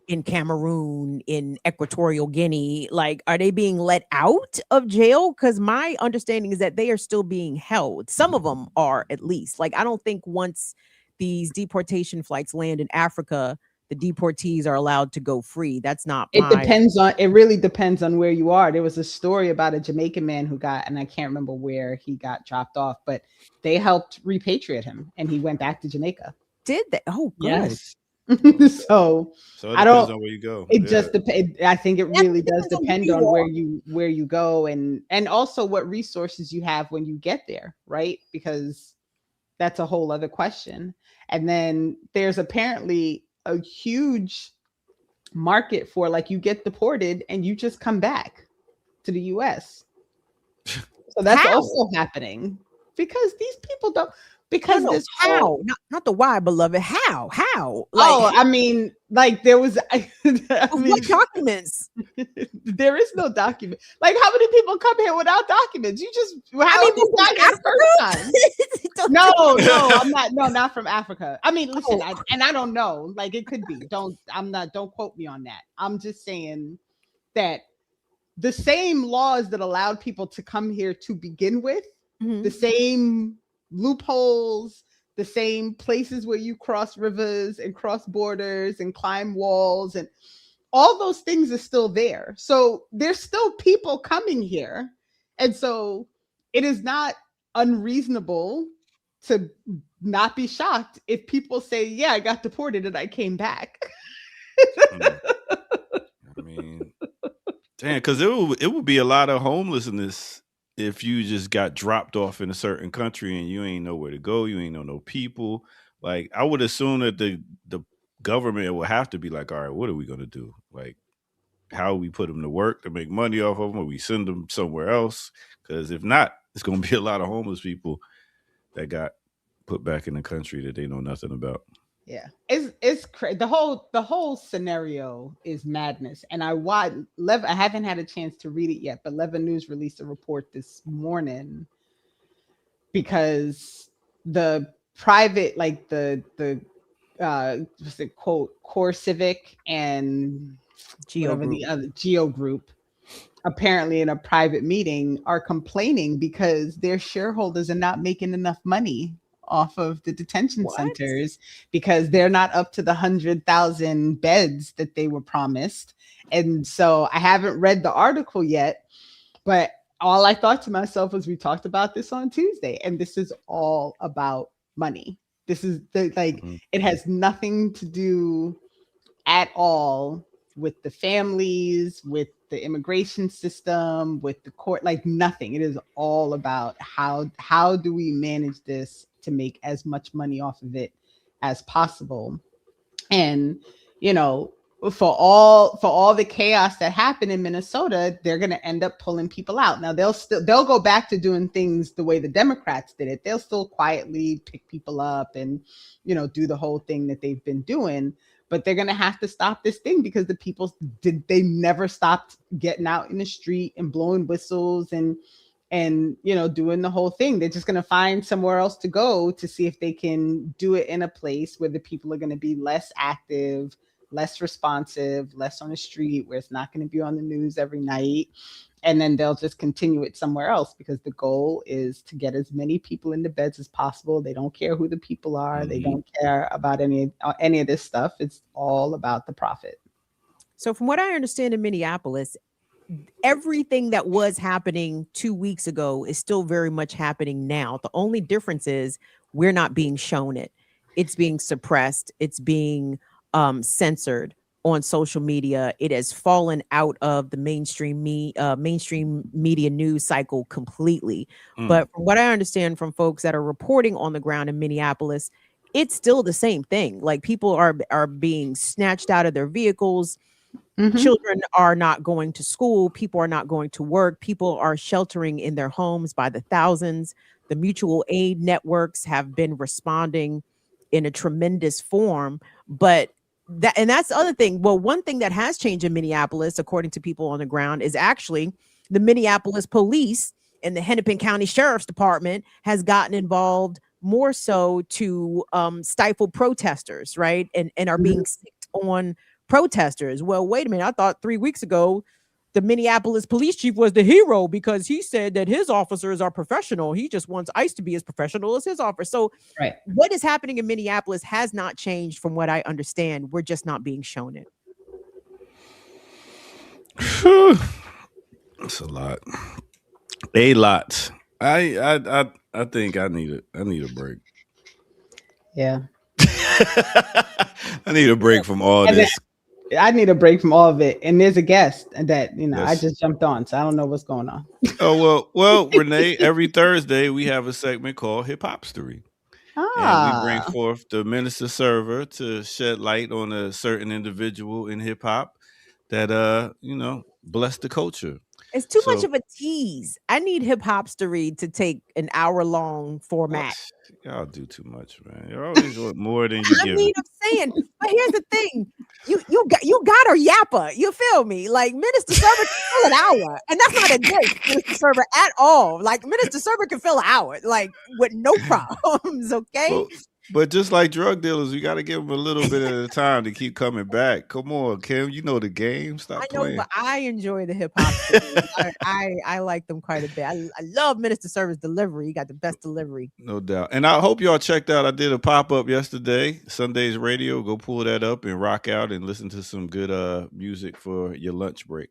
in Cameroon, in Equatorial Guinea? Like, are they being let out of jail? Because my understanding is that they are still being held. Some of them are, at least. Like, I don't think once these deportation flights land in Africa, the deportees are allowed to go free. That's not it really depends on where you are. There was a story about a Jamaican man who got, and I can't remember where he got dropped off, but they helped repatriate him and he went back to Jamaica. Did they? Oh, good. Yes. So it depends on where you go. It just depends. I think it really does depend on where you go and also what resources you have when you get there, right? Because that's a whole other question. And then there's apparently a huge market for, like, you get deported and you just come back to the US. So that's also happening because these people don't. Because no, this how? Not the why, beloved. How? Like, I mean, like there was. What documents? There is no document. Like, how many people come here without documents? You just the first time. No, I'm not. No, not from Africa. I mean, listen, I don't know. Like, it could be. Don't quote me on that. I'm just saying that the same laws that allowed people to come here to begin with, the same loopholes, the same places where you cross rivers and cross borders and climb walls, and all those things are still there. So there's still people coming here. And so it is not unreasonable to not be shocked if people say, yeah, I got deported and I came back. I mean, damn, because it would be a lot of homelessness if you just got dropped off in a certain country and you ain't know where to go, you ain't know no people. Like, I would assume that the government will have to be like, all right, what are we going to do? Like, how we put them to work to make money off of them, or we send them somewhere else? Because if not, it's going to be a lot of homeless people that got put back in the country that they know nothing about. Yeah, it's the whole scenario is madness. And I haven't had a chance to read it yet, but Lebanon News released a report this morning because the private, like the what's it, quote, Core Civic and whatever the other Geo Group, apparently in a private meeting, are complaining because their shareholders are not making enough money off of the detention centers because they're not up to the 100,000 beds that they were promised. And so I haven't read the article yet, but all I thought to myself was, we talked about this on Tuesday, and this is all about money. This is it has nothing to do at all with the families, with the immigration system, with the court, like nothing. It is all about how do we manage this to make as much money off of it as possible. And, you know, for all the chaos that happened in Minnesota, they're going to end up pulling people out. Now they'll go back to doing things the way the Democrats did it. They'll still quietly pick people up and, you know, do the whole thing that they've been doing. But they're going to have to stop this thing because the people they never stopped getting out in the street and blowing whistles and, you know, doing the whole thing. They're just going to find somewhere else to go to see if they can do it in a place where the people are going to be less active, less responsive, less on the street, where it's not going to be on the news every night. And then they'll just continue it somewhere else because the goal is to get as many people in the beds as possible. They don't care who the people are. Mm-hmm. They don't care about any of this stuff. It's all about the profit. So from what I understand in Minneapolis, everything that was happening 2 weeks ago is still very much happening now. The only difference is we're not being shown it. It's being suppressed. It's being censored on social media. It has fallen out of the mainstream media news cycle completely. But from what I understand from folks that are reporting on the ground in Minneapolis, it's still the same thing. Like people are being snatched out of their vehicles. Mm-hmm. Children are not going to school. People are not going to work. People are sheltering in their homes by the thousands. The mutual aid networks have been responding in a tremendous form. But that's the other thing. Well, one thing that has changed in Minneapolis, according to people on the ground, is actually the Minneapolis police and the Hennepin County Sheriff's Department has gotten involved more so to stifle protesters, right? And are being sicked on protesters. Well, wait a minute. I thought 3 weeks ago, the Minneapolis police chief was the hero because he said that his officers are professional. He just wants ICE to be as professional as his officers. So what is happening in Minneapolis has not changed from what I understand. We're just not being shown it. It's a lot. A lot. I think I need a break. Yeah. I need a break from all this. I need a break from all of it. And there's a guest that, you know, yes. I just jumped on, so I don't know what's going on. Oh, well, Renee, every Thursday we have a segment called Hip Hopstery. And we bring forth the minister server to shed light on a certain individual in hip hop that, you know, bless the culture. It's too much of a tease. I need Hip Hopstery to take an hour-long format. Y'all do too much, man. You always want more than you give. I mean, I'm saying, but here's the thing: you got her yappa. You feel me? Like Minister Server can fill an hour, and that's not a dig, Minister Server, at all. Like Minister Server can fill an hour, like with no problems. Okay. But just like drug dealers, we got to give them a little bit of time to keep coming back. Come on, Kim, you know the game. Stop playing. But I enjoy the hip hop. I like them quite a bit. I love Minister Server's delivery. He got the best delivery. No doubt. And I hope y'all checked out. I did a pop-up yesterday, Sunday's Radio. Go pull that up and rock out and listen to some good music for your lunch break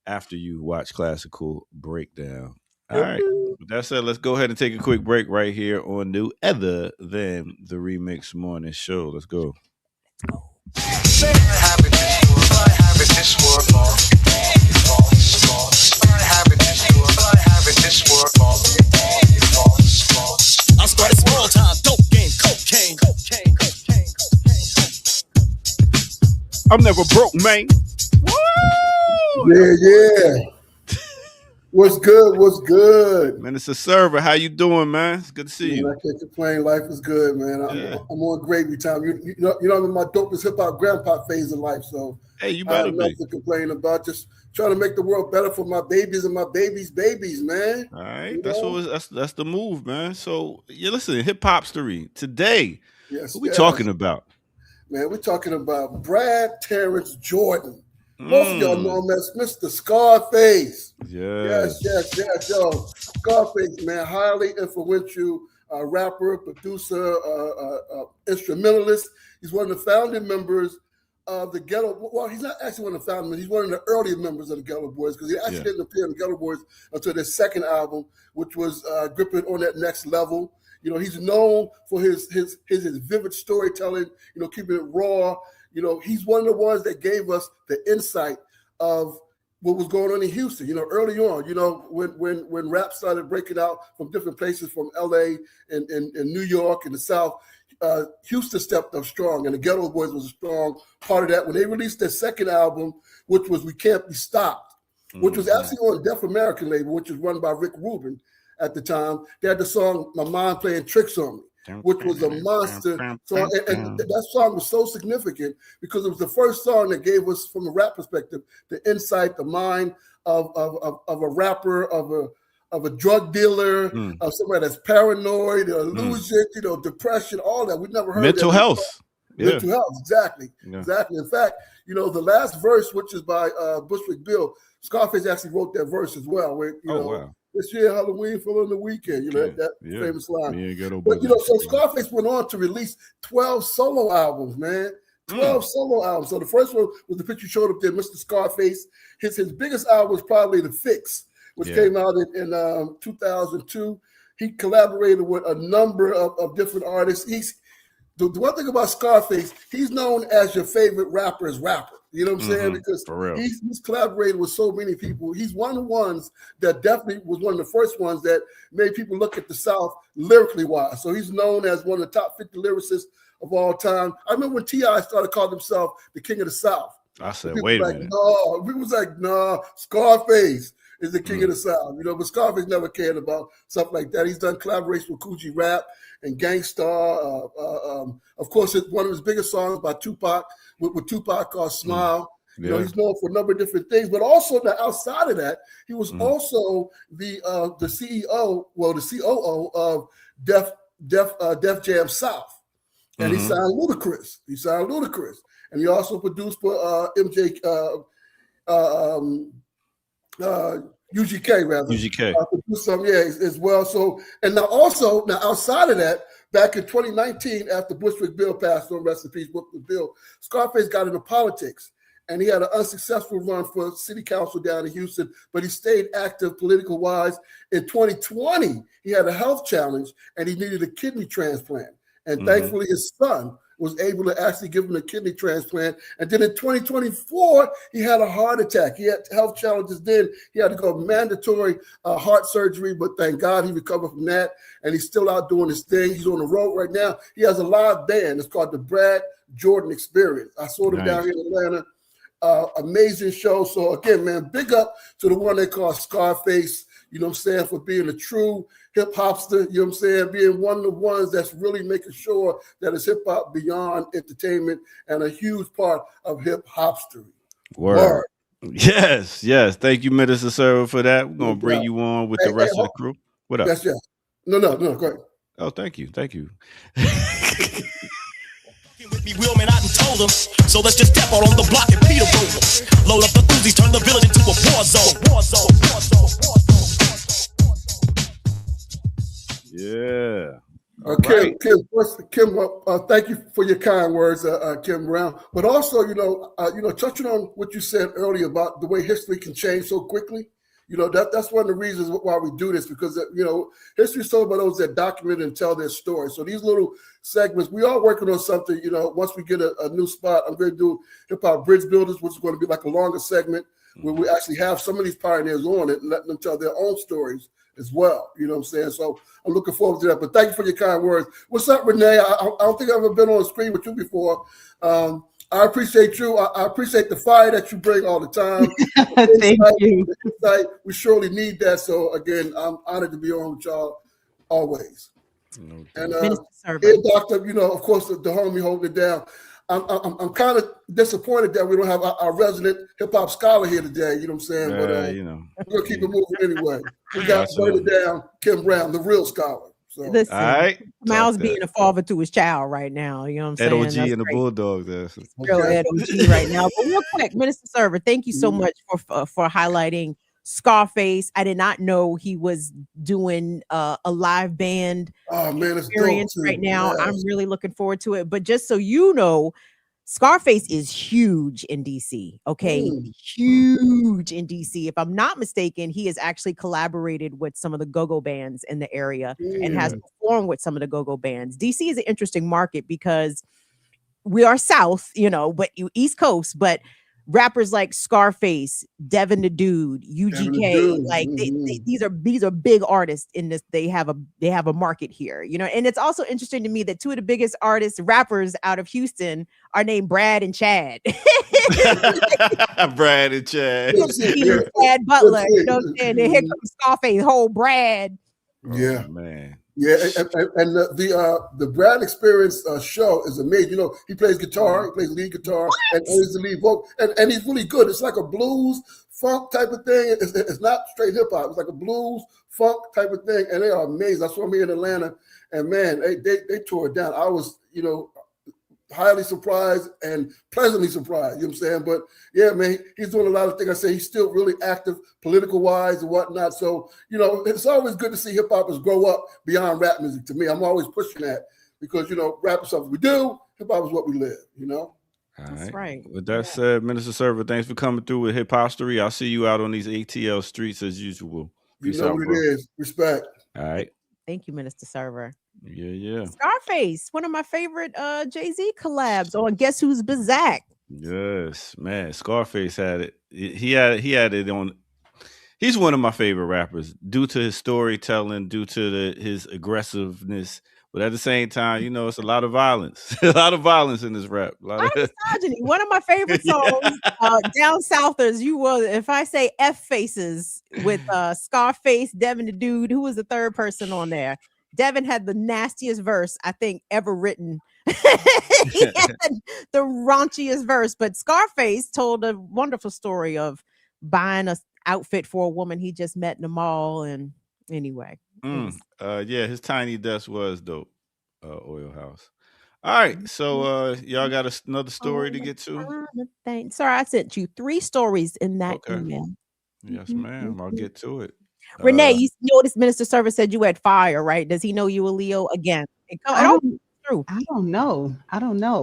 after you watch Classical Breakdown. All right. With that said, let's go ahead and take a quick break right here on New Other Than the Remix Morning Show. Let's go. I started small time, dope game, cocaine. I'm never broke, man. Woo! Yeah. What's good? What's good? Minister Server, how you doing, man? It's good to see you. I can't complain. Life is good, man. I'm on gravy time. You know, I'm in my dopest hip hop grandpa phase of life, so hey, you I better have nothing be. to complain about. Just trying to make the world better for my babies and my babies' babies, man. All right, that's the move, man. So you listen, hip hopstery today. Yes, what we talking about? Man, we're talking about Brad Terrence Jordan. Most of y'all know him as Mr. Scarface. Yes. Yo, Scarface, man, highly influential rapper, producer, instrumentalist. He's one of the founding members of the Ghetto. Well, he's not actually one of the founding members. He's one of the earlier members of the Ghetto Boys because he actually didn't appear in the Ghetto Boys until their second album, which was Gripping on That Next Level. You know, he's known for his vivid storytelling, you know, keeping it raw. You know, he's one of the ones that gave us the insight of what was going on in Houston. You know, early on, you know, when rap started breaking out from different places, from LA and New York and the South, Houston stepped up strong, and the Ghetto Boys was a strong part of that. When they released their second album, which was We Can't Be Stopped, which was actually on Deaf American label, which was run by Rick Rubin at the time, they had the song My Mind Playing Tricks on Me, which was a monster song. And that song was so significant because it was the first song that gave us, from a rap perspective, the insight, the mind of a rapper, of a drug dealer, of somebody that's paranoid, illusion, you know, depression, all that. We never heard mental that health. Mental health, exactly. In fact, you know, the last verse, which is by Bushwick Bill, Scarface actually wrote that verse as well. Where, you know, this year Halloween fell on the weekend. You know, that famous line. But, you know, so Scarface went on to release 12 solo albums, man. 12 solo albums. So the first one was the picture showed up there, Mr. Scarface. His biggest album was probably The Fix, which came out in 2002. He collaborated with a number of different artists. The one thing about Scarface, he's known as your favorite rapper's rapper. You know what I'm saying? Because he's collaborated with so many people. He's one of the ones that definitely was one of the first ones that made people look at the South lyrically wise. So he's known as one of the top 50 lyricists of all time. I remember when T.I. started calling himself the King of the South. I said, wait a minute. No, people was like, nah, Scarface is the King of the South. You know, but Scarface never cared about stuff like that. He's done collaborations with Coogee Rap and Gangstar. Of course, it's one of his biggest songs by Tupac, with Tupac called Smile. You know, he's known for a number of different things, but also now outside of that, he was also the CEO, well, the COO of Def Jam South. And he signed Ludacris. And he also produced for UGK rather. UGK. Produced some, as well. So, and now outside of that, back in 2019, after Bushwick Bill passed on, rest in peace, Bushwick Bill, Scarface got into politics, and he had an unsuccessful run for city council down in Houston, but he stayed active political wise. In 2020, he had a health challenge, and he needed a kidney transplant. And thankfully, his son was able to actually give him a kidney transplant. And then in 2024, he had a heart attack. He had health challenges then. He had to go mandatory heart surgery, but thank God he recovered from that. And he's still out doing his thing. He's on the road right now. He has a live band. It's called the Brad Jordan Experience. I saw them down here in Atlanta. Amazing show. So again, man, big up to the one they call Scarface, you know what I'm saying, for being a true hip hopster, you know what I'm saying, being one of the ones that's really making sure that it's hip hop beyond entertainment and a huge part of hip hopstery. Word. Yes. Thank you, Minister Server, for that. We're gonna bring you on with the rest of the crew. What up? Yes. No, go ahead. Oh, thank you. With me, Will, man, I done told them. So let's just step out on the block and Peter roll them. Load up the Uzis, turn the village into a war zone. Yeah. Okay, Kim, thank you for your kind words, Kim Brown. But also, touching on what you said earlier about the way history can change so quickly. You know, that's one of the reasons why we do this, because, you know, history is told by those that document and tell their story. So these little segments, we are working on something, you know, once we get a new spot, I'm going to do Hip Hop Bridge Builders, which is going to be like a longer segment where we actually have some of these pioneers on it and let them tell their own stories as well. You know what I'm saying? So I'm looking forward to that. But thank you for your kind words. What's up, Renee? I don't think I've ever been on the screen with you before. I appreciate you. I appreciate the fire that you bring all the time. Thank you. Insight, we surely need that. So again, I'm honored to be on with y'all always. No And Minister Server. Doctor, you know, of course, the homie holding it down. I'm kind of disappointed that we don't have our resident hip hop scholar here today. You know what I'm saying? But you know, we're gonna keep it moving anyway. We got Burn It Down, Kim Brown, the real scholar. So. Listen, all right. Miles being a father to his child right now. You know what I'm saying? Ed OG and the Bulldogs. Real Ed OG right now. But real quick, Minister Server, thank you so much for highlighting Scarface. I did not know he was doing a live band experience right now. Yes. I'm really looking forward to it. But just so you know, Scarface is huge in DC. Okay, huge in DC. If I'm not mistaken, he has actually collaborated with some of the go-go bands in the area and has performed with some of the go-go bands. DC is an interesting market because we are South, you know, but you East Coast, but rappers like Scarface, Devin the Dude, UGK, like these are big artists in this. They have a market here, you know. And it's also interesting to me that two of the biggest artists, rappers out of Houston, are named Brad and Chad. Brad and Chad. Chad Butler, you know what I'm saying? And here comes Scarface, whole Brad. Yeah, man. Yeah, and the Brad Experience show is amazing. You know, he plays guitar, he plays lead guitar, and he's the lead vocal, and he's really good. It's like a blues funk type of thing. It's not straight hip hop. It's like a blues funk type of thing, and they are amazing. I saw them here in Atlanta, and man, they tore it down. I was, you know, highly surprised and pleasantly surprised, you know what I'm saying? But yeah, man, he's doing a lot of things. I say he's still really active political wise and whatnot. So, you know, it's always good to see hip hoppers grow up beyond rap music to me. I'm always pushing that because, you know, rap is something we do, hip hop is what we live, you know? That's right. With that said, Minister Server, thanks for coming through with Hip History. I'll see you out on these ATL streets as usual. Peace out, what it is. Respect. All right. Thank you, Minister Server. Yeah. Scarface, one of my favorite Jay-Z collabs on Guess Who's Bizak. Yes, man. Scarface had it. He had it on. He's one of my favorite rappers due to his storytelling, due to his aggressiveness. But at the same time, you know, it's a lot of violence. A lot of violence in this rap. Misogyny. One of my favorite songs, Down Southers, if I say F Faces with Scarface, Devin the Dude, who was the third person on there? Devin had the nastiest verse, I think, ever written. He had the raunchiest verse, but Scarface told a wonderful story of buying an outfit for a woman he just met in the mall. And anyway. Yeah, his tiny desk was dope. Oil House. All right, so y'all got another story to get to? Sorry, I sent you 3 stories in that email. Yes, ma'am. I'll get to it. Renee, you noticed Minister Service said you had fire, right? Does he know you a Leo again? I don't know.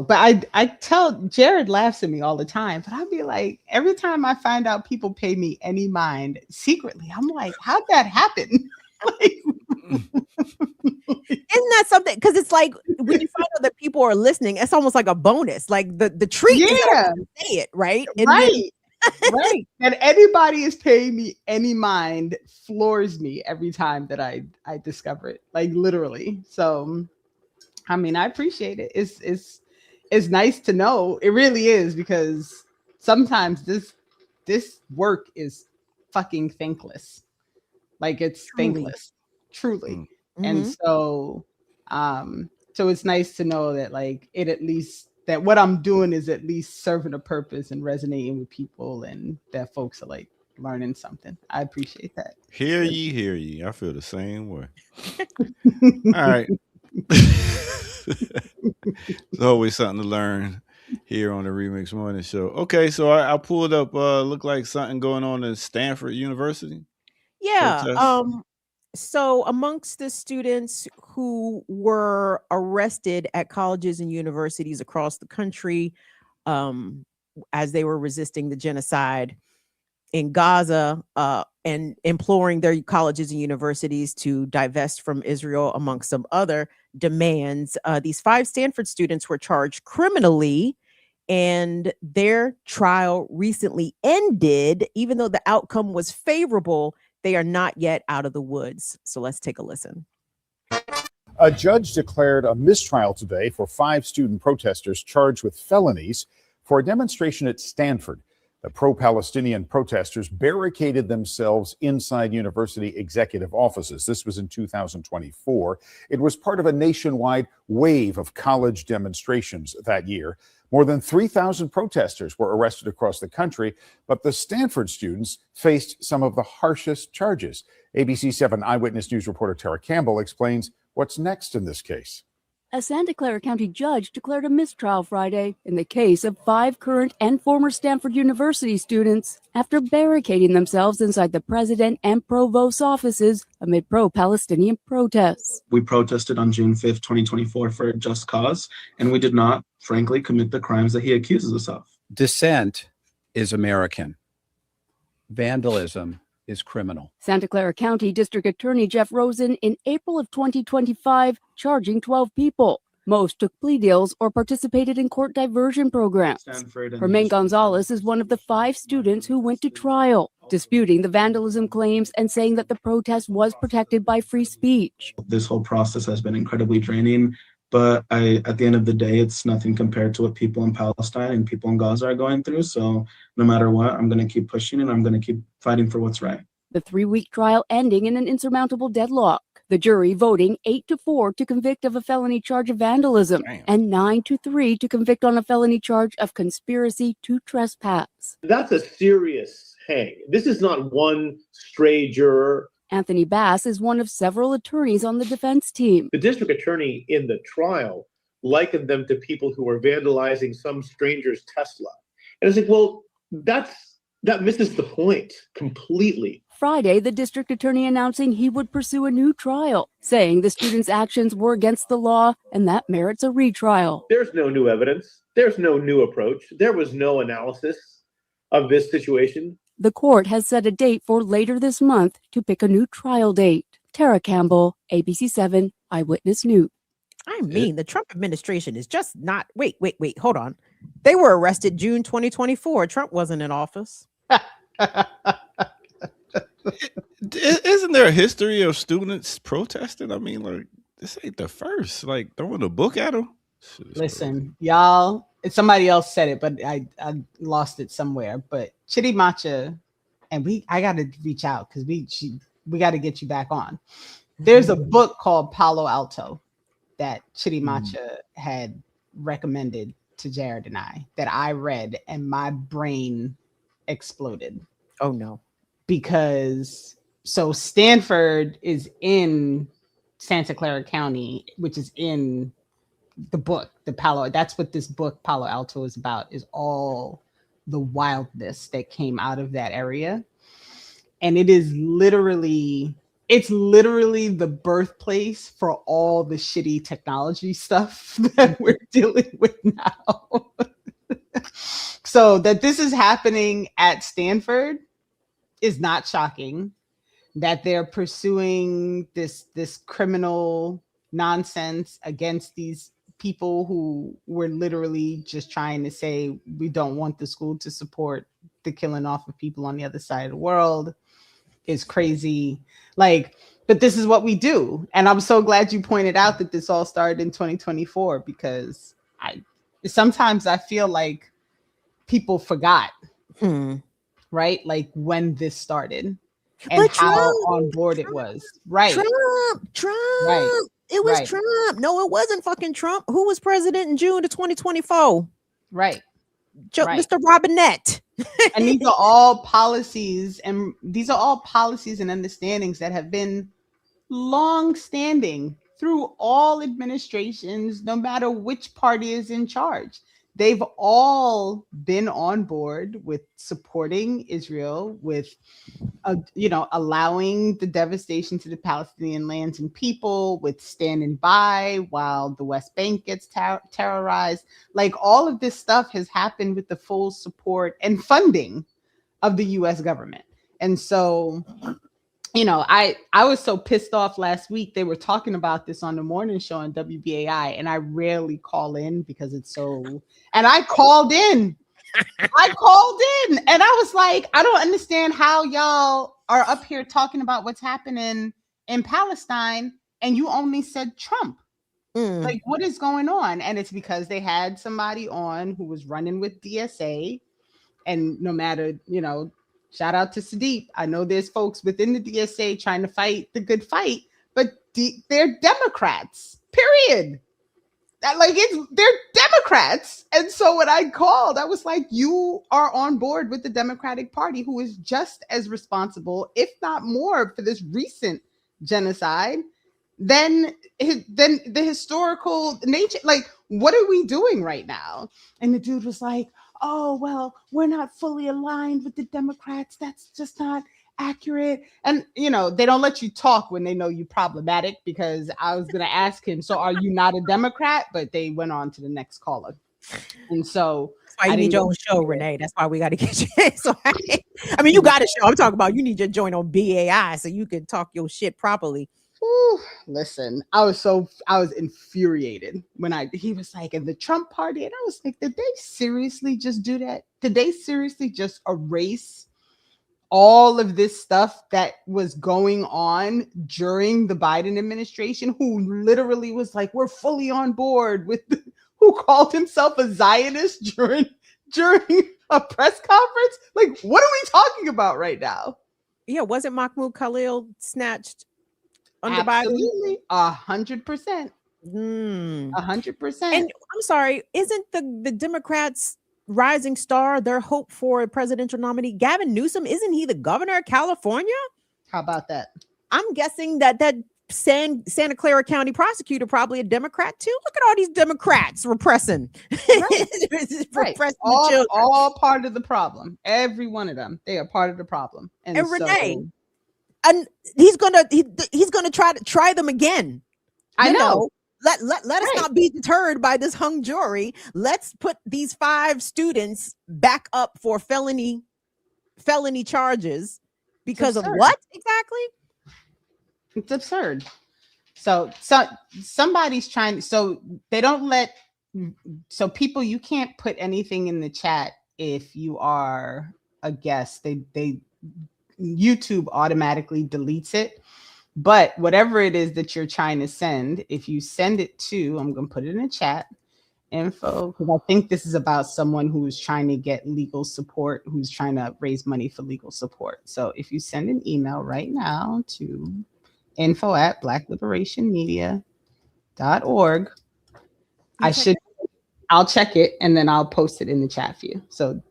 But I tell Jared laughs at me all the time, but I'd be like, every time I find out people pay me any mind secretly, I'm like, how'd that happen? Isn't that something? Because it's like when you find out that people are listening, it's almost like a bonus. Like the treat is to say it, right? Right. Right. And anybody is paying me any mind floors me every time that I discover it. Like literally. So I mean, I appreciate it. It's nice to know. It really is, because sometimes this work is fucking thankless. Like it's thankless, truly. And so it's nice to know that like it at least that what I'm doing is at least serving a purpose and resonating with people, and that folks are like learning something. I appreciate that. Hear ye. I feel the same way. All right. There's always something to learn here on the Remix Morning Show. Okay, so I pulled up look like something going on at Stanford University. Yeah. Protest. So amongst the students who were arrested at colleges and universities across the country as they were resisting the genocide in Gaza and imploring their colleges and universities to divest from Israel, amongst some other demands, these 5 Stanford students were charged criminally, and their trial recently ended. Even though the outcome was favorable, they are not yet out of the woods. So let's take a listen. A judge declared a mistrial today for 5 student protesters charged with felonies for a demonstration at Stanford. The pro-Palestinian protesters barricaded themselves inside university executive offices. This was in 2024. It was part of a nationwide wave of college demonstrations that year. More than 3,000 protesters were arrested across the country, but the Stanford students faced some of the harshest charges. ABC 7 Eyewitness News reporter Tara Campbell explains what's next in this case. A Santa Clara County judge declared a mistrial Friday in the case of 5 current and former Stanford University students after barricading themselves inside the president and provost's offices amid pro-Palestinian protests. We protested on June 5th, 2024 for a just cause, and we did not, frankly, commit the crimes that he accuses us of. Dissent is American. Vandalism is criminal. Santa Clara County District Attorney Jeff Rosen in April of 2025 charging 12 people. Most took plea deals or participated in court diversion programs. Hermaine Gonzalez is one of the 5 students who went to trial, disputing the vandalism claims and saying that the protest was protected by free speech. This whole process has been incredibly draining, but at the end of the day, it's nothing compared to what people in Palestine and people in Gaza are going through. So no matter what, I'm going to keep pushing and I'm going to keep fighting for what's right. The 3-week trial ending in an insurmountable deadlock. The jury voting 8-4 to convict of a felony charge of vandalism and 9-3 to convict on a felony charge of conspiracy to trespass. That's a serious hang. This is not one stray juror. Anthony Bass is one of several attorneys on the defense team. The district attorney in the trial likened them to people who were vandalizing some stranger's Tesla. And it's like, well, that misses the point completely. Friday, the district attorney announcing he would pursue a new trial, saying the students' actions were against the law and that merits a retrial. There's no new evidence. There's no new approach. There was no analysis of this situation. The court has set a date for later this month to pick a new trial date. Tara Campbell, ABC 7 Eyewitness News. I mean, the Trump administration is just not. Wait, hold on. They were arrested June 2024. Trump wasn't in office. Isn't there a history of students protesting? I mean, like, this ain't the first. Like, throwing a book at them. Listen, y'all, somebody else said it, but I lost it somewhere. But Chitty Matcha, and I got to reach out because we got to get you back on. There's a book called Palo Alto that Chitty Matcha had recommended to Jared and I that I read, and my brain exploded. Oh no. Because so Stanford is in Santa Clara County, which is in the book, that's what this book Palo Alto is about, is all the wildness that came out of that area. And it's literally the birthplace for all the shitty technology stuff that we're dealing with now. So that this is happening at Stanford is not shocking. That they're pursuing this criminal nonsense against these people who were literally just trying to say we don't want the school to support the killing off of people on the other side of the world is crazy. Like, but this is what we do. And I'm so glad you pointed out that this all started in 2024, because sometimes I feel like people forgot, right? Like when this started and but how Trump, on board it was. Right. Trump. Right. It was Right. Trump. No, it wasn't fucking Trump. Who was president in June of 2024? Right. Right. Mr. Robinette. And these are all policies, and understandings that have been long standing through all administrations, no matter which party is in charge. They've all been on board with supporting Israel, with allowing the devastation to the Palestinian lands and people, with standing by while the West Bank gets terrorized. Like, all of this stuff has happened with the full support and funding of the U.S. government. And so, I was so pissed off last week. They were talking about this on the morning show on WBAI, and I rarely call in because it's so. And I called in. And I was like, I don't understand how y'all are up here talking about what's happening in Palestine, and you only said Trump. Like, what is going on? And it's because they had somebody on who was running with DSA. And no matter, shout out to Sadiq. I know there's folks within the DSA trying to fight the good fight, but they're Democrats, period. They're Democrats. And so when I called, I was like, you are on board with the Democratic Party, who is just as responsible, if not more, for this recent genocide than the historical nature. Like, what are we doing right now? And the dude was like, oh, well, we're not fully aligned with the Democrats. That's just not accurate. And they don't let you talk when they know you're problematic, because I was going to ask him, so are you not a Democrat? But they went on to the next caller. And so that's why you need your own show, Renee. That's why we got to get you. So I mean, you got a show. I'm talking about you need your joint on BAI so you can talk your shit properly. Ooh, listen, I was infuriated when he was like, in the Trump party, and I was like, did they seriously just do that? Did they seriously just erase all of this stuff that was going on during the Biden administration, who literally was like, we're fully on board with who called himself a Zionist during a press conference? Like, what are we talking about right now? Yeah, wasn't Mahmoud Khalil snatched under Absolutely, Biden? 100%. 100%. And I'm sorry, isn't the Democrats' rising star their hope for a presidential nominee? Gavin Newsom, isn't he the governor of California? How about that? I'm guessing that Santa Clara County prosecutor probably a Democrat too. Look at all these Democrats repressing. Right. All part of the problem. Every one of them, they are part of the problem. And Renee, and he's gonna try them again. I know. Let us not be deterred by this hung jury. Let's put these 5 students back up for felony charges because of what exactly? It's absurd. So somebody's trying. So they don't let. So people, you can't put anything in the chat if you are a guest. They YouTube automatically deletes it. But whatever it is that you're trying to send, if you send it to, I'm going to put it in the chat, info, because I think this is about someone who is trying to get legal support, who's trying to raise money for legal support. So if you send an email right now to info@blackliberationmedia.org, I'll check it and then I'll post it in the chat for you. So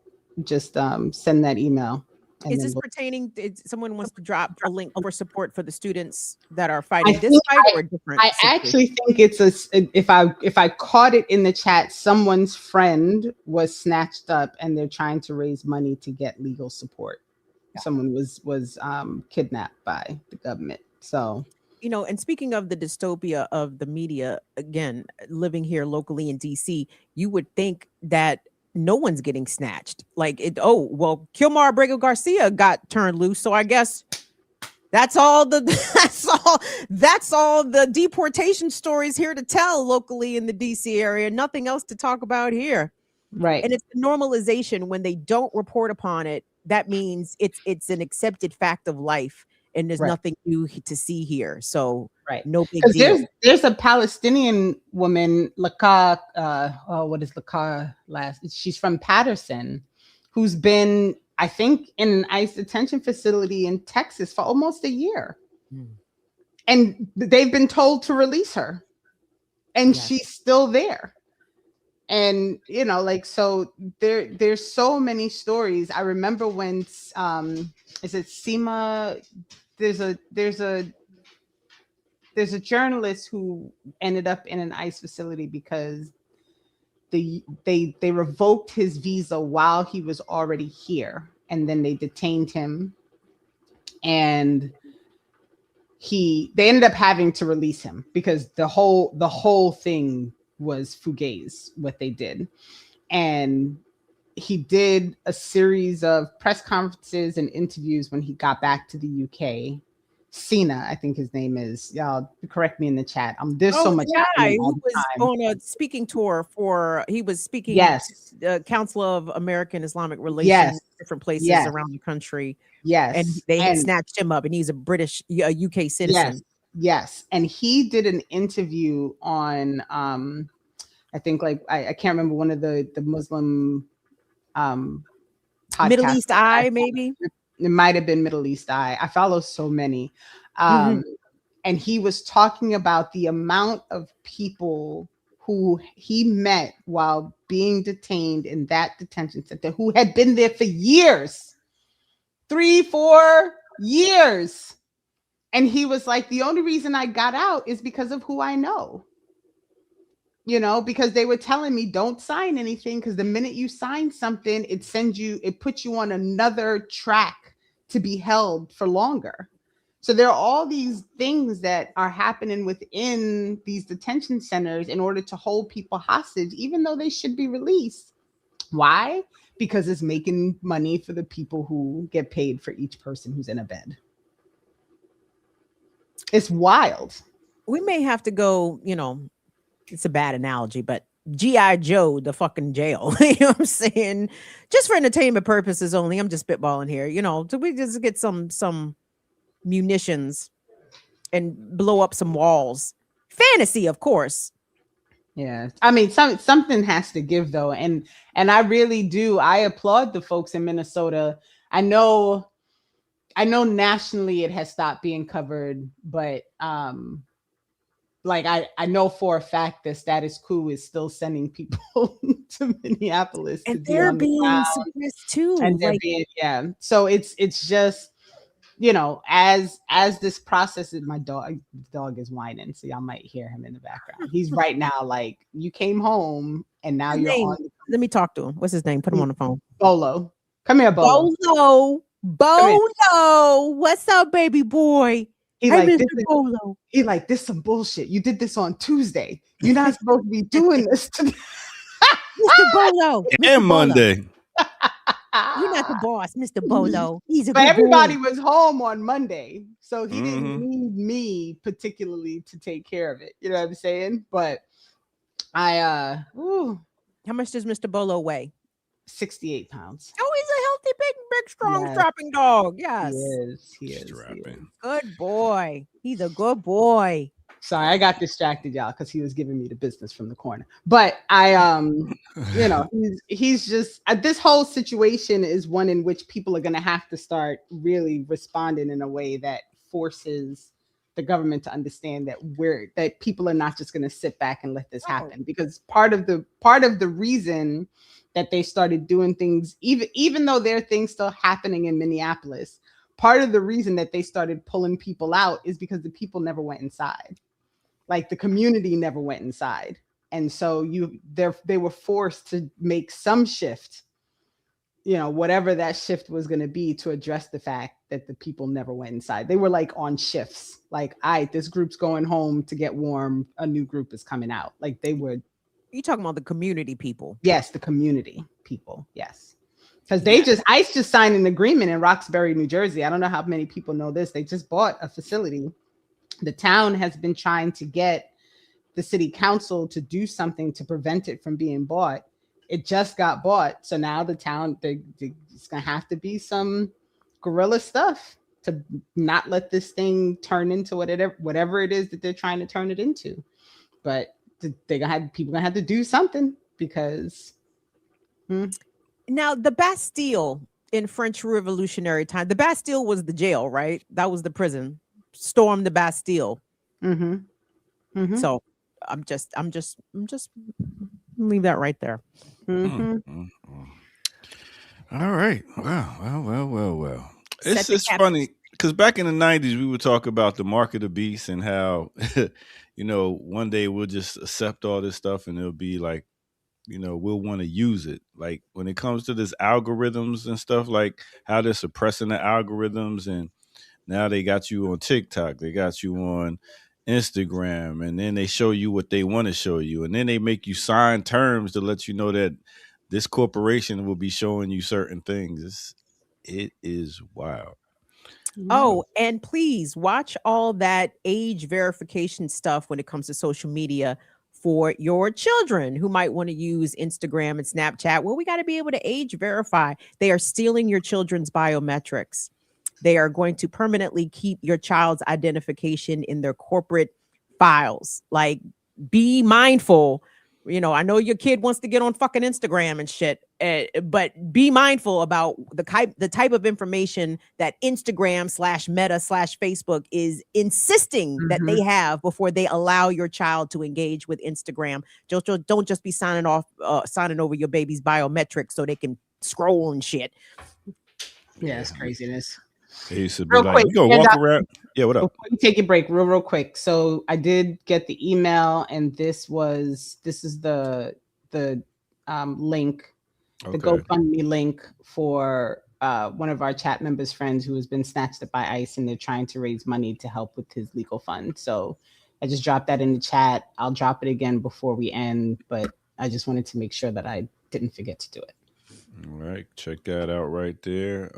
just send that email. Is this pertaining? Someone wants to drop a link for support for the students that are fighting this fight or different? I actually think it's if I caught it in the chat, someone's friend was snatched up and they're trying to raise money to get legal support. Yeah. Someone was kidnapped by the government. So, and speaking of the dystopia of the media, again, living here locally in DC, you would think that no one's getting snatched. Kilmar Abrego Garcia got turned loose, so I guess that's all the deportation stories here to tell locally in the DC area. Nothing else to talk about here. Right. And it's the normalization. When they don't report upon it, that means it's an accepted fact of life, and there's nothing new to see here. So no big deal. There's a Palestinian woman, Laka, what is Laka last? She's from Patterson, who's been, I think, in an ICE detention facility in Texas for almost a year. And they've been told to release her. And she's still there. And, so there's so many stories. I remember when, is it Seema? There's a journalist who ended up in an ICE facility because they revoked his visa while he was already here, and then they detained him, and they ended up having to release him because the whole thing was fugazi, what they did. And he did a series of press conferences and interviews when he got back to the UK. Sina, I think his name is. Y'all correct me in the chat. There's so much. He was on a speaking tour he was speaking to Council of American Islamic Relations, different places around the country. Yes. And they snatched him up, and he's a UK citizen. Yes, and he did an interview on I think like I can't remember, one of the Muslim podcasts. Middle East Eye, maybe. It might have been Middle East Eye. I follow so many. Mhm. And he was talking about the amount of people who he met while being detained in that detention center who had been there for years, 3-4 years. And he was like, the only reason I got out is because of who I know. You know, because they were telling me don't sign anything, because the minute you sign something, it puts you on another track to be held for longer. So there are all these things that are happening within these detention centers in order to hold people hostage, even though they should be released. Why? Because it's making money for the people who get paid for each person who's in a bed. It's wild. We may have to go, you know, it's a bad analogy, but G.I. Joe, the fucking jail. You know what I'm saying? Just for entertainment purposes only. I'm just spitballing here. You know, do we just get some munitions and blow up some walls? Fantasy, of course. Yeah, I mean, something has to give though, and I really do. I applaud the folks in Minnesota. I know nationally it has stopped being covered, but like I know for a fact that Status Quo is still sending people to Minneapolis, and to be they're on the being ground. suppressed too. And they're Like, being, yeah. So it's just, you know, as this process is, my dog is whining, so y'all might hear him in the background. He's right now like, you came home and now his you're name, on. let me talk to him. What's his name? Put him on the phone. Bolo. Come here, Bolo. Bolo. What's up, baby boy? He Hey, like, Mr. this Bolo. He like, this some bullshit. You did this on Tuesday. You're not supposed to be doing this to me. Mr. Bolo. And Mr. Bolo. Monday. You're not the boss, Mr. Bolo. He's a But good everybody boy. was home on Monday, so he didn't Mhm. need me particularly to take care of it. You know what I'm saying? But How much does Mr. Bolo weigh? 68 pounds. Oh, he's a healthy, big, strong, Yes. strapping dog. Yes. He is. Strapping. Good boy. He's a good boy. Sorry, I got distracted, y'all, because he was giving me the business from the corner. But I, you know, he's just, this whole situation is one in which people are going to have to start really responding in a way that forces the government to understand that people are not just going to sit back and let this happen. Because part of the reason that they started doing things, even though there are things still happening in Minneapolis, part of the reason that they started pulling people out is because the people never went inside. Like the community never went inside. And so they were forced to make some shift, you know, whatever that shift was going to be, to address the fact that the people never went inside. They were like on shifts. Like, this group's going home to get warm. A new group is coming out. Like they would. You talking about the community people? Yes, the community people. Yes. Because ICE just signed an agreement in Roxbury, New Jersey. I don't know how many people know this. They just bought a facility. The town has been trying to get the city council to do something to prevent it from being bought. It just got bought. So now the town, it's going to have to be some guerrilla stuff to not let this thing turn into whatever it is that they're trying to turn it into. But people going to have to do something because... Now, the Bastille in French Revolutionary time, the Bastille was the jail, right? That was the prison. Storm the Bastille. So I'm just leave that right there. All right. Well. It's funny because back in the 90s, we would talk about the mark of the beast and how, you know, one day we'll just accept all this stuff and it'll be like, you know, we'll want to use it. Like when it comes to this algorithms and stuff, like how they're suppressing the algorithms, and now they got you on TikTok, they got you on Instagram, and then they show you what they want to show you, and then they make you sign terms to let you know that this corporation will be showing you certain things. It is wild. Oh, and please watch all that age verification stuff when it comes to social media for your children who might want to use Instagram and Snapchat. Well, we got to be able to age verify. They are stealing your children's biometrics. they are going to permanently keep your child's identification in their corporate files. Like, be mindful. You know, I know your kid wants to get on fucking Instagram and shit, but be mindful about the type of information that Instagram/Meta/Facebook is insisting that they have before they allow your child to engage with Instagram. Don't just be signing over your baby's biometrics so they can scroll and shit. Yeah, it's craziness. They used to be Real like, quick, you gonna walk around? Yeah, what up? Before you take a break, real quick. So I did get the email, and this is the link, the GoFundMe link for one of our chat members' friends who has been snatched up by ICE, and they're trying to raise money to help with his legal fund. So I just dropped that in the chat. I'll drop it again before we end, but I just wanted to make sure that I didn't forget to do it. All right, check that out right there.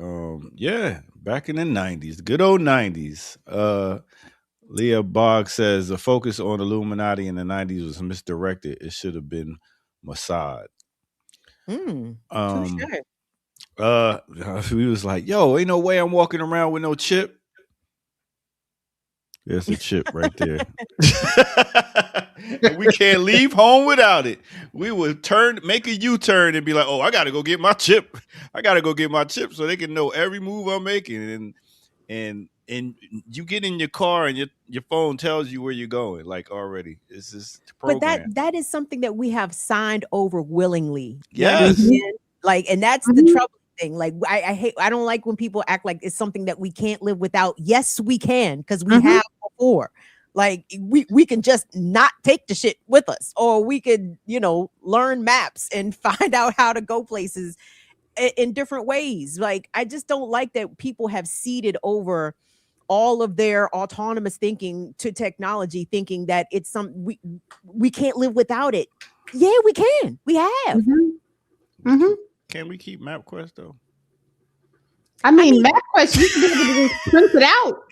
Yeah, back in the 90s, good old 90s. Leah Bogg says the focus on Illuminati in the 90s was misdirected. It should have been Mossad. Touche. We was like, yo, ain't no way I'm walking around with no chip. There's a chip right there. And we can't leave home without it. We would make a U-turn and be like, oh, I gotta go get my chip. I gotta go get my chip so they can know every move I'm making. And you get in your car and your phone tells you where you're going, like already. It's just programmed. But that is something that we have signed over willingly. Yes. Like, and that's the trouble thing. Like, I don't like when people act like it's something that we can't live without. Yes, we can, because we have before. Like, we can just not take the shit with us, or we could, learn maps and find out how to go places in different ways. Like, I just don't like that people have ceded over all of their autonomous thinking to technology, thinking that it's we can't live without it. Yeah, we can. We have. Can we keep MapQuest though? I mean, MapQuest, you can be able to just print it out.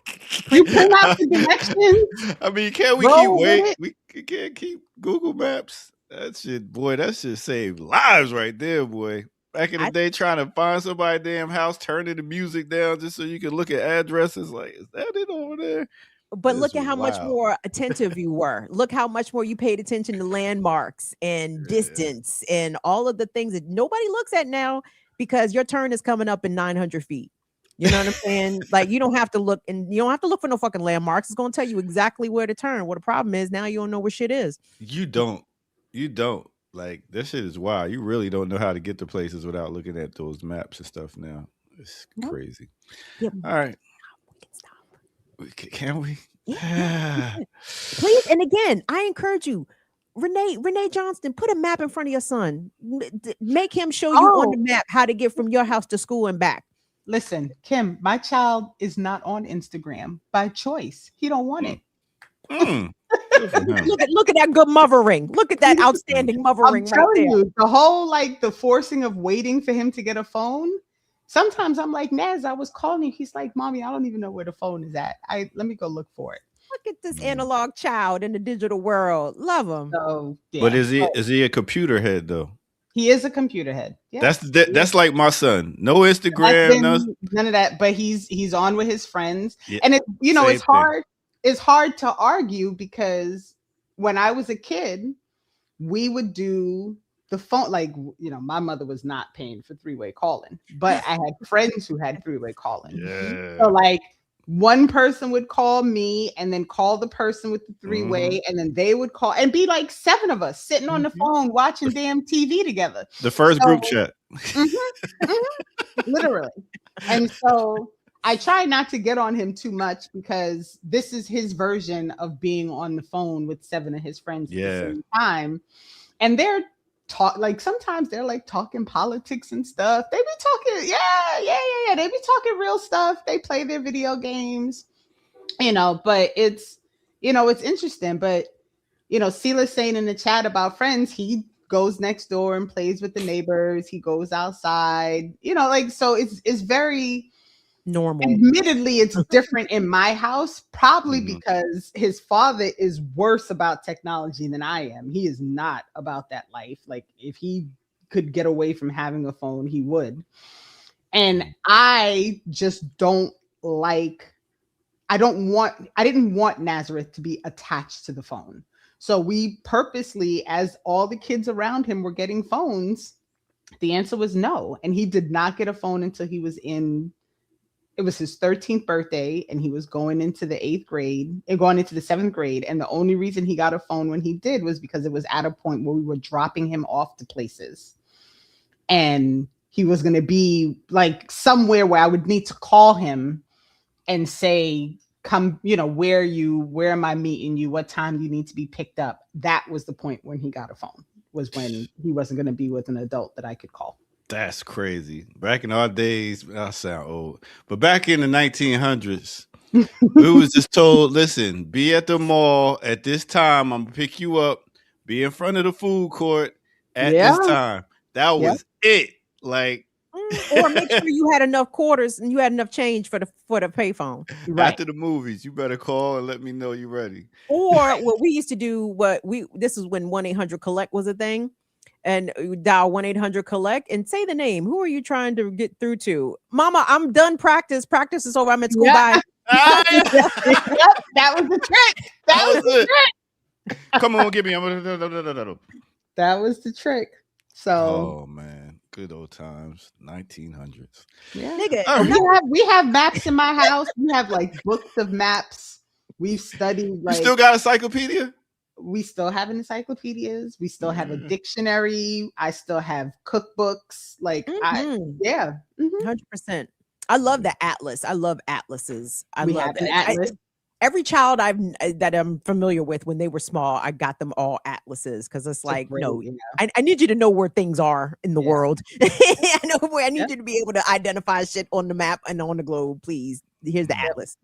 You print out the directions. I mean, can't we keep waiting? We can't keep Google Maps. That shit saved lives right there, boy. Back in the day, trying to find somebody's damn house, turning the music down just so you can look at addresses. Like, is that it over there? But look at how much more attentive you were. Look how much more you paid attention to landmarks and distance and all of the things that nobody looks at now, because your turn is coming up in 900 feet. You know what I'm saying? Like, you don't have to look, and you don't have to look for no fucking landmarks. It's going to tell you exactly where to turn. Well, the problem is now you don't know where shit is. You don't. Like, this shit is wild. You really don't know how to get to places without looking at those maps and stuff now. It's crazy. Yep. All right. Can we? Yeah. Please. And again, I encourage you, Renee Johnston, put a map in front of your son. Make him show you on the map how to get from your house to school and back. Listen, Kim, my child is not on Instagram by choice. He don't want it. Look at that good mothering. Look at that outstanding mothering right there. You, the whole the forcing of waiting for him to get a phone. Sometimes I'm like, Naz, I was calling you. He's like, Mommy, I don't even know where the phone is at. Let me go look for it. Look at this analog child in the digital world. Love him. So, yeah. But is he a computer head though? He is a computer head. Yeah. That's like my son. No Instagram, none of that. But he's on with his friends, yeah, and it's hard. It's hard to argue, because when I was a kid, we would do the phone. Like, my mother was not paying for three-way calling, but I had friends who had three-way calling. Yeah. So like, one person would call me and then call the person with the three-way, and then they would call, and be like 7 of us sitting on the phone watching damn TV together. The first group chat. Literally. And so I try not to get on him too much, because this is his version of being on the phone with 7 of his friends at the same time. And they're sometimes they're like talking politics and stuff. They be talking, yeah. They be talking real stuff. They play their video games, but it's interesting. But, Sila's saying in the chat about friends, he goes next door and plays with the neighbors. He goes outside, so it's very normal. Admittedly, it's different in my house, probably because his father is worse about technology than I am. He is not about that life. Like, if he could get away from having a phone, he would. And I just don't like, I didn't want Nazareth to be attached to the phone. So we purposely, as all the kids around him were getting phones, the answer was no. And he did not get a phone until it was his 13th birthday, and he was going into the 8th grade and going into the 7th grade. And the only reason he got a phone when he did was because it was at a point where we were dropping him off to places. And he was going to be like somewhere where I would need to call him and say, come, where am I meeting you? What time do you need to be picked up? That was the point when he got a phone, was when he wasn't going to be with an adult that I could call. That's crazy. Back in our days, I sound old, but back in the 1900s, we was just told, listen, be at the mall at this time. I'm gonna pick you up. Be in front of the food court at this time. That was it. Like, or make sure you had enough quarters and you had enough change for the payphone. After the movies, you better call and let me know you're ready. Or what we used to do, this is when 1-800-COLLECT was a thing. And you dial 1-800-COLLECT and say the name. Who are you trying to get through to? Mama, I'm done practice. Practice is over. I'm at school. Bye. That was the trick. That was the trick. Come on, give me. That was the trick. So. Oh man, good old times, 1900s. Yeah, nigga. We have maps in my house. We have like books of maps. We've studied. Like, you still got encyclopedia? We still have encyclopedias. We still have a dictionary. I still have cookbooks. Like, 100%. I love the atlas. I love atlases. We have an atlas. Every child that I'm familiar with, when they were small, I got them all atlases because it's like, I need you to know where things are in the world. I need you to be able to identify shit on the map and on the globe. Please, here's the atlas.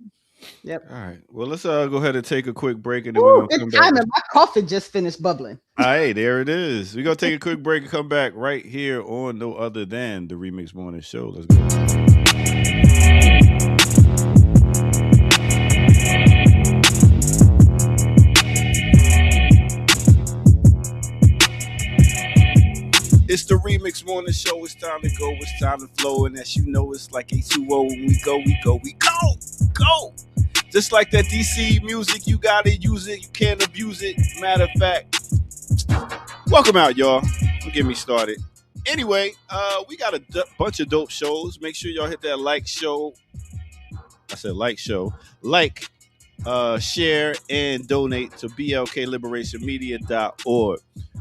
Yep. All right. Well, let's go ahead and take a quick break, and then we're gonna come back. My coffee just finished bubbling. Hey, there it is. We're gonna take a quick break and come back right here on no other than the Remix Morning Show. Let's go. It's the Remix Morning Show. It's time to go. It's time to flow. And as you know, it's like H2O. When we go, we go, we go, go. Just like that DC music, you gotta use it. You can't abuse it. Matter of fact, welcome out, y'all. Don't get me started. Anyway, we got a bunch of dope shows. Make sure y'all hit that like show. I said like show. Like, share, and donate to blkliberationmedia.org.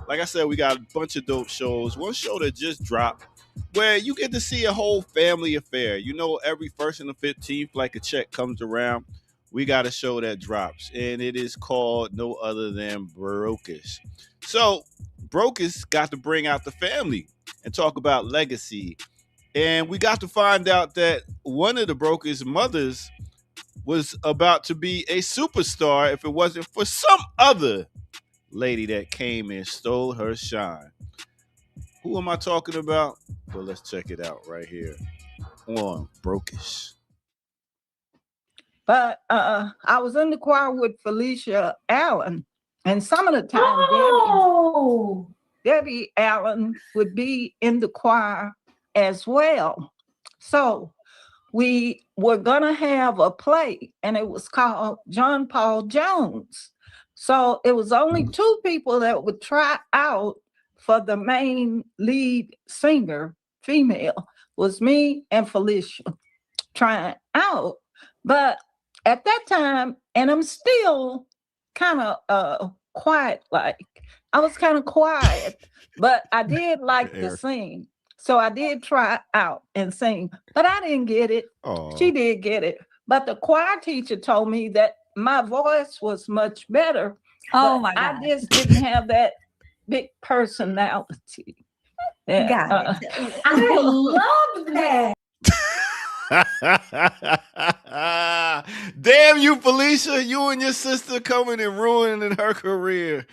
Like I said, we got a bunch of dope shows. One show that just dropped where you get to see a whole family affair. You know, every 1st and the 15th, like a check comes around, we got a show that drops, and it is called no other than Brokers. So Brokers got to bring out the family and talk about legacy. And we got to find out that one of the Brokers' mothers was about to be a superstar if it wasn't for some other lady that came and stole her shine. Who am I talking about? Well, let's check it out right here on Brokers. But I was in the choir with Felicia Allen, and some of the time Debbie Allen would be in the choir as well. So we were gonna have a play, and it was called John Paul Jones. So it was only 2 people that would try out for the main lead singer, female, was me and Felicia trying out. But at that time, and I'm still kind of quiet, like I was kind of quiet, but I did like to sing. So I did try out and sing, but I didn't get it. Aww. She did get it. But the choir teacher told me that my voice was much better. Oh my God. I just didn't have that big personality. Got it. I love that. Damn you, Felicia. You and your sister coming and ruining her career.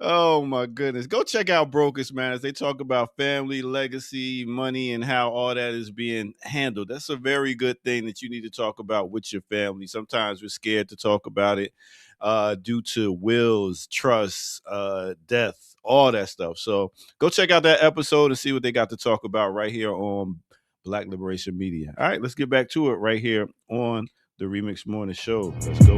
Oh my goodness. Go check out Brokers, man, as they talk about family, legacy, money, and how all that is being handled. That's a very good thing that you need to talk about with your family. Sometimes we're scared to talk about it due to wills, trusts, death, all that stuff. So go check out that episode and see what they got to talk about right here on Black Liberation Media. All right, let's get back to it right here on the Remix Morning Show. Let's go.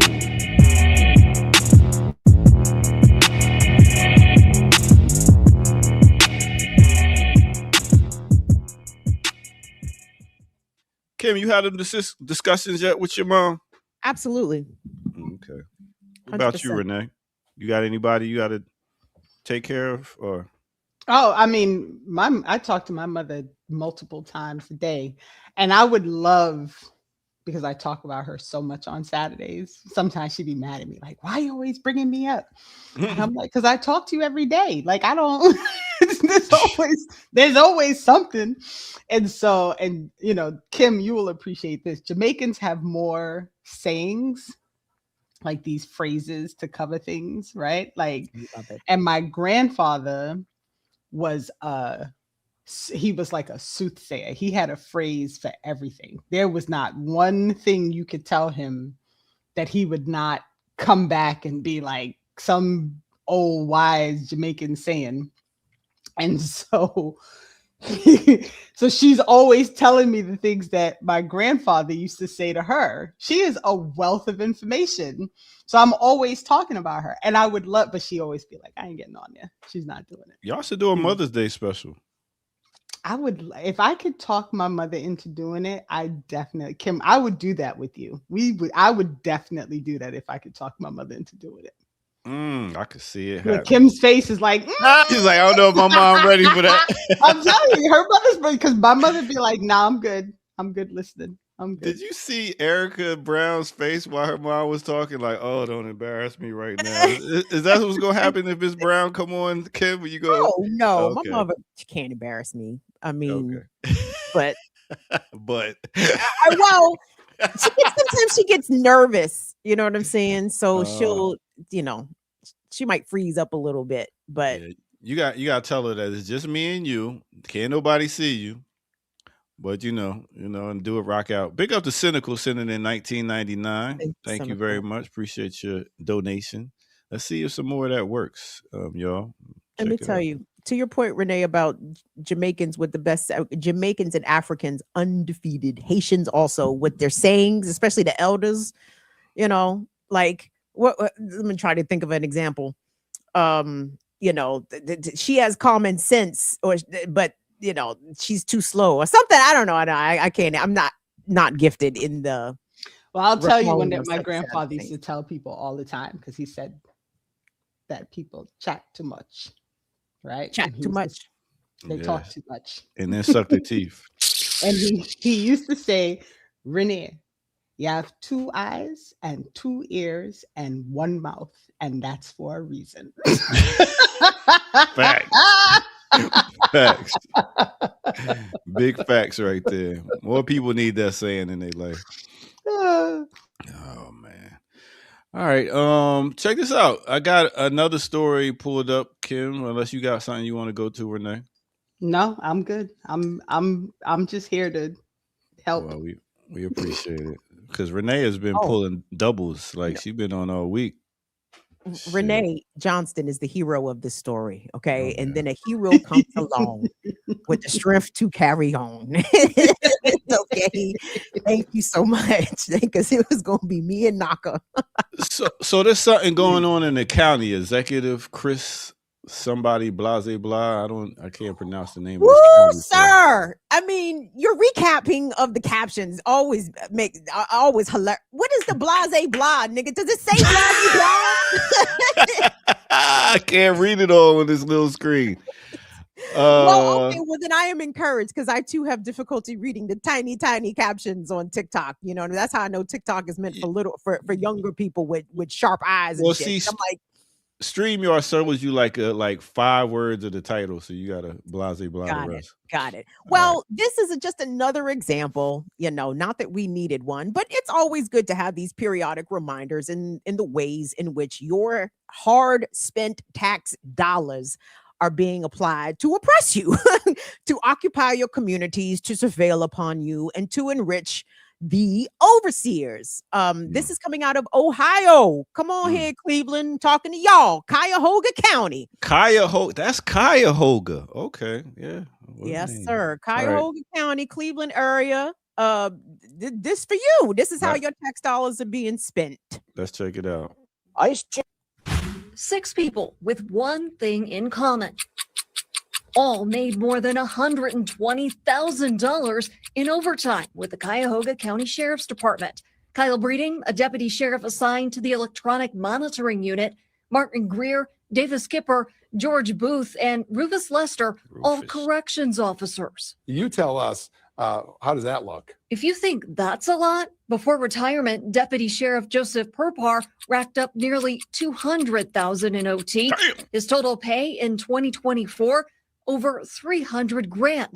Kim, you had them discussions yet with your mom? Absolutely. Okay. What about you, 100%. Renee? You got anybody you got to take care of, or? Oh, I mean, I talk to my mother multiple times a day, and I would love, because I talk about her so much on Saturdays. Sometimes she'd be mad at me, like, "Why are you always bringing me up?" And I'm like, "Because I talk to you every day. Like, I don't. there's always something." And so, and you know, Kim, you will appreciate this. Jamaicans have more sayings, like these phrases to cover things, right? Like, and my grandfather was he was like a soothsayer. He had a phrase for everything. There was not one thing you could tell him that he would not come back and be like some old wise Jamaican saying. And so so she's always telling me the things that my grandfather used to say to her. She is a wealth of information. So I'm always talking about her. And I would love, but she always be like, "I ain't getting on there. She's not doing it." Y'all should do a Mother's Day special. I would, if I could talk my mother into doing it, I definitely, Kim, I would do that with you. I would definitely do that if I could talk my mother into doing it. I could see it. Look, Kim's face is like, He's like, "I don't know if my mom ready for that." I'm telling you, her mother's, because my mother be like, "Nah, I'm good. I'm good listening. I'm good." Did you see Erica Brown's face while her mom was talking? Like, "Oh, don't embarrass me right now." Is that what's gonna happen if Miss Brown come on, Kim? When you go? Oh no, Okay. my mother can't embarrass me. I mean, Okay. but But well, sometimes she gets nervous. You know what I'm saying? So she'll, you know, she might freeze up a little bit. But yeah, you got to tell her that it's just me and you. Can't nobody see you. But you know, and do it rock out. Big up to Cynical sending in 1999. Thank you very much. Appreciate your donation. Let's see if some more of that works, y'all. Let me tell you, to your point, Renee, about Jamaicans with the best, Jamaicans and Africans undefeated, Haitians also with their sayings, especially the elders, you know, like what let me try to think of an example. You know, she has common sense, but you know, she's too slow or something. I don't know. I can't, I'm not gifted in the. Well, I'll tell you one that my grandfather used to tell people all the time, because he said that people chat too much. Right? Chat too much. They talk too much. And then suck their teeth. And he used to say, "Renee, you have 2 eyes and 2 ears and 1 mouth, and that's for a reason." Facts. Facts. Big facts right there. More people need that saying in their life. Oh man. All right. Check this out. I got another story pulled up, Kim, unless you got something you want to go to, Renee. No, I'm good. I'm just here to help. Well, we appreciate it. Because Renee has been pulling doubles. Like she's been on all week. Renee Johnston is the hero of this story, okay? And then a hero comes along with the strength to carry on. Okay, thank you so much, because it was gonna be me and Naka. So there's something going on in the county. Executive Chris somebody blase blah. I can't pronounce the name. Woo, of this county, sir! I mean, your recapping of the captions always hilarious. What is the blase blah, nigga? Does it say blase blah? I can't read it all on this little screen. Well, then I am encouraged, because I too have difficulty reading the tiny captions on TikTok. You know, and that's how I know TikTok is meant for younger people with sharp eyes. And shit. I'm like, StreamYard serves you like 5 words of the title, so you gotta blase blah the rest. Got it. Well, this is just another example, you know, not that we needed one, but it's always good to have these periodic reminders in the ways in which your hard spent tax dollars are being applied to oppress you, to occupy your communities, to surveil upon you, and to enrich the overseers. This is coming out of Ohio. Come on here, Cleveland, talking to y'all. Cuyahoga County. That's Cuyahoga. Okay, yeah. Yes, name? sir. All right. Cuyahoga County, Cleveland area. This for you. This is how Right. your tax dollars are being spent. Let's check it out. Ice check. 6 people with one thing in common. All made more than $120,000 in overtime with the Cuyahoga County Sheriff's Department. Kyle Breeding, a deputy sheriff assigned to the electronic monitoring unit, Martin Greer, Davis Kipper, George Booth, and Rufus Lester, all corrections officers. You tell us, how does that look? If you think that's a lot, before retirement, Deputy Sheriff Joseph Perpar racked up nearly $200,000 in OT. His total pay in 2024, over $300,000,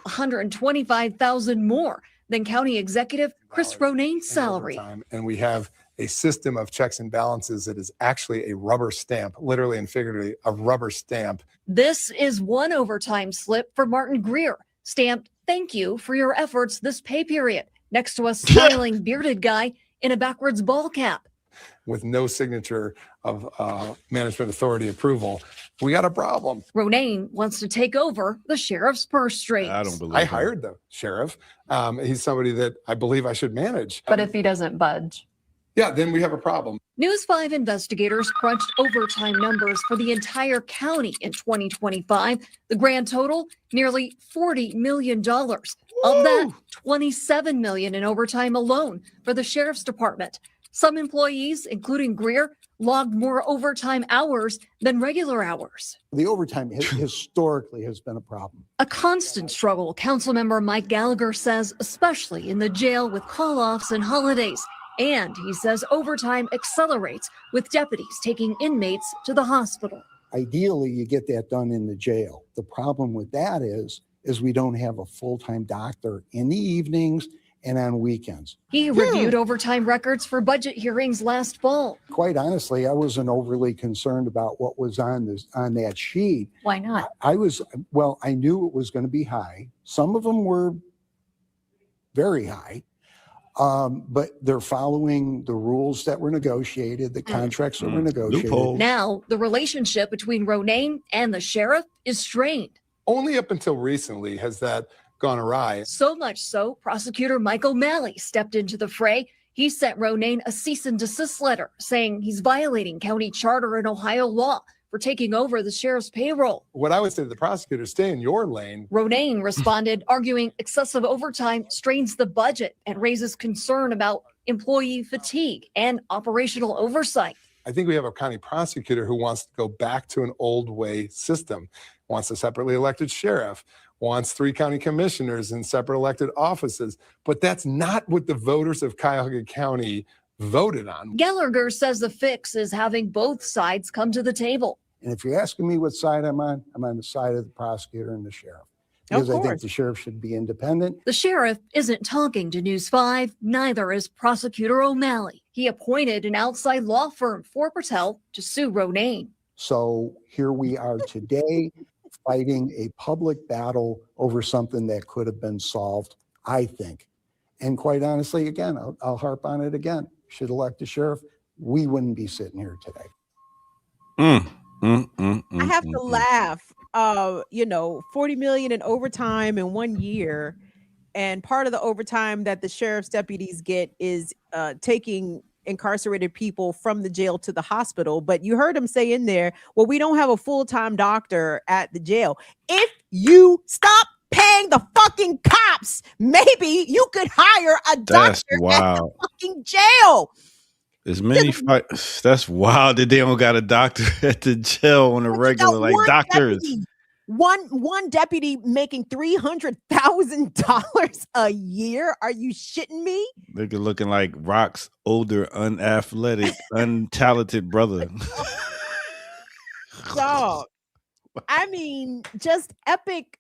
$125,000 more than County Executive Chris Ronane's salary. And we have a system of checks and balances that is actually a rubber stamp, literally and figuratively, a rubber stamp. This is one overtime slip for Martin Greer, stamped "Thank you for your efforts this pay period," next to a smiling bearded guy in a backwards ball cap. With no signature of management authority approval, we got a problem. Ronane wants to take over the sheriff's purse strings. I don't believe I hired the sheriff. He's somebody that I believe I should manage. But if he doesn't budge? Yeah, then we have a problem. News 5 investigators crunched overtime numbers for the entire county in 2025. The grand total, nearly $40 million. Of that, $27 million in overtime alone for the sheriff's department. Some employees, including Greer, logged more overtime hours than regular hours. The overtime historically has been a problem. A constant struggle, Councilmember Mike Gallagher says, especially in the jail with call-offs and holidays. And he says overtime accelerates with deputies taking inmates to the hospital. Ideally, you get that done in the jail. The problem with that is we don't have a full-time doctor in the evenings and on weekends. He reviewed overtime records for budget hearings last fall. Quite honestly, I wasn't overly concerned about what was on that sheet. Why not? I knew it was going to be high. Some of them were very high. But they're following the rules that were negotiated, the contracts that were negotiated. Now, the relationship between Ronane and the sheriff is strained. Only up until recently has that gone awry. So much so, prosecutor Mike O'Malley stepped into the fray. He sent Ronane a cease and desist letter saying he's violating county charter and Ohio law for taking over the sheriff's payroll. What I would say to the prosecutor, stay in your lane. Ronane responded, arguing excessive overtime strains the budget and raises concern about employee fatigue and operational oversight. I think we have a county prosecutor who wants to go back to an old way system, wants a separately elected sheriff, wants 3 county commissioners in separate elected offices. But that's not what the voters of Cuyahoga County voted on. Gallagher says the fix is having both sides come to the table. And if you're asking me what side I'm on the side of the prosecutor and the sheriff. Because I think the sheriff should be independent. The sheriff isn't talking to News 5, neither is Prosecutor O'Malley. He appointed an outside law firm for Patel to sue Ronane. So here we are today fighting a public battle over something that could have been solved, I think. And quite honestly, again, I'll harp on it again. Should elect a sheriff, we wouldn't be sitting here today. I have to laugh. 40 million in overtime in 1 year. And part of the overtime that the sheriff's deputies get is taking incarcerated people from the jail to the hospital. But you heard him say in there, well, we don't have a full-time doctor at the jail. If you stop paying the fucking cops, maybe you could hire a doctor at the fucking jail. As many fights. That's wild that they don't got a doctor at the jail on a regular, like doctors. One deputy making $300,000 a year. Are you shitting me? They're looking like Rock's older, unathletic, untalented brother. Dog. I mean, just epic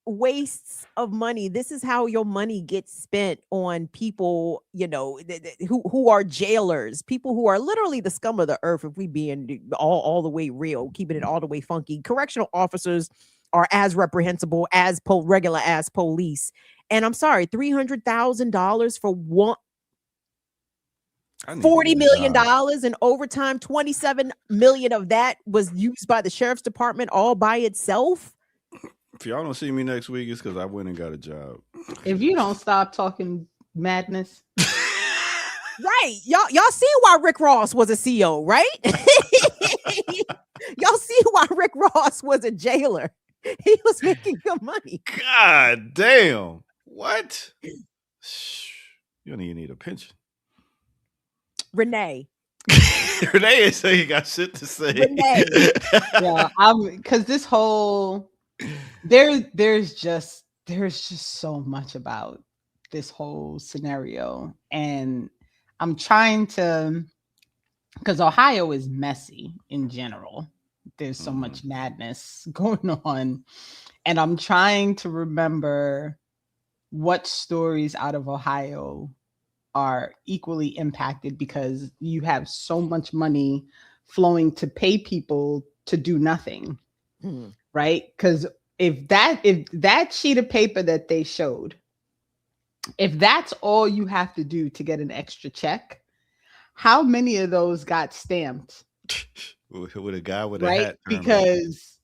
wastes of money. This is how your money gets spent on people, who are jailers, people who are literally the scum of the earth. If we being all the way real, keeping it all the way funky, correctional officers are as reprehensible as regular ass police. And I'm sorry, $300,000 for one. $40 million in overtime. 27 million of that was used by the sheriff's department all by itself. If y'all don't see me next week, it's because I went and got a job. If you don't stop talking madness. Right. Y'all see why Rick Ross was a CEO, right? Y'all see why Rick Ross was a jailer. He was making good money. God damn. What? You don't even need a pension. Renee. Renee ain't say he got shit to say. Renee. Yeah, because this whole there's just so much about this whole scenario, and I'm trying to, because Ohio is messy in general. There's so much madness going on, and I'm trying to remember what stories out of Ohio are equally impacted, because you have so much money flowing to pay people to do nothing, right? Because if that sheet of paper that they showed, if that's all you have to do to get an extra check, how many of those got stamped? With a guy with a Right? hat. Because,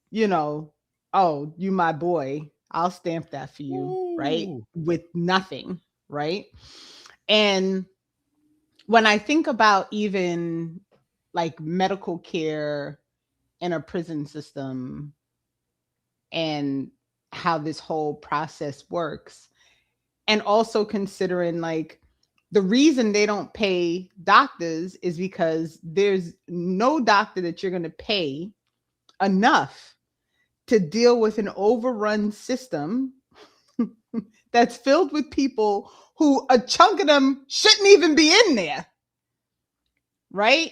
oh, you my boy, I'll stamp that for you, right? With nothing, right? And when I think about even like medical care in a prison system and how this whole process works, and also considering like the reason they don't pay doctors is because there's no doctor that you're going to pay enough to deal with an overrun system that's filled with people who a chunk of them shouldn't even be in there. Right?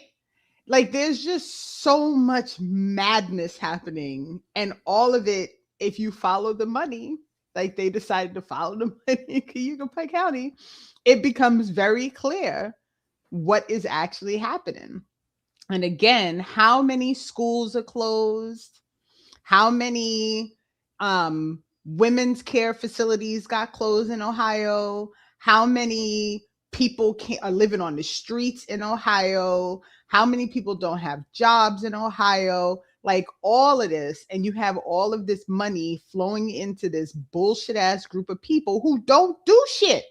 Like there's just so much madness happening, and all of it, if you follow the money, like they decided to follow the money in Cayuga County, it becomes very clear what is actually happening. And again, how many schools are closed? How many women's care facilities got closed in Ohio? How many people are living on the streets in Ohio? How many people don't have jobs in Ohio? Like all of this, and you have all of this money flowing into this bullshit ass group of people who don't do shit.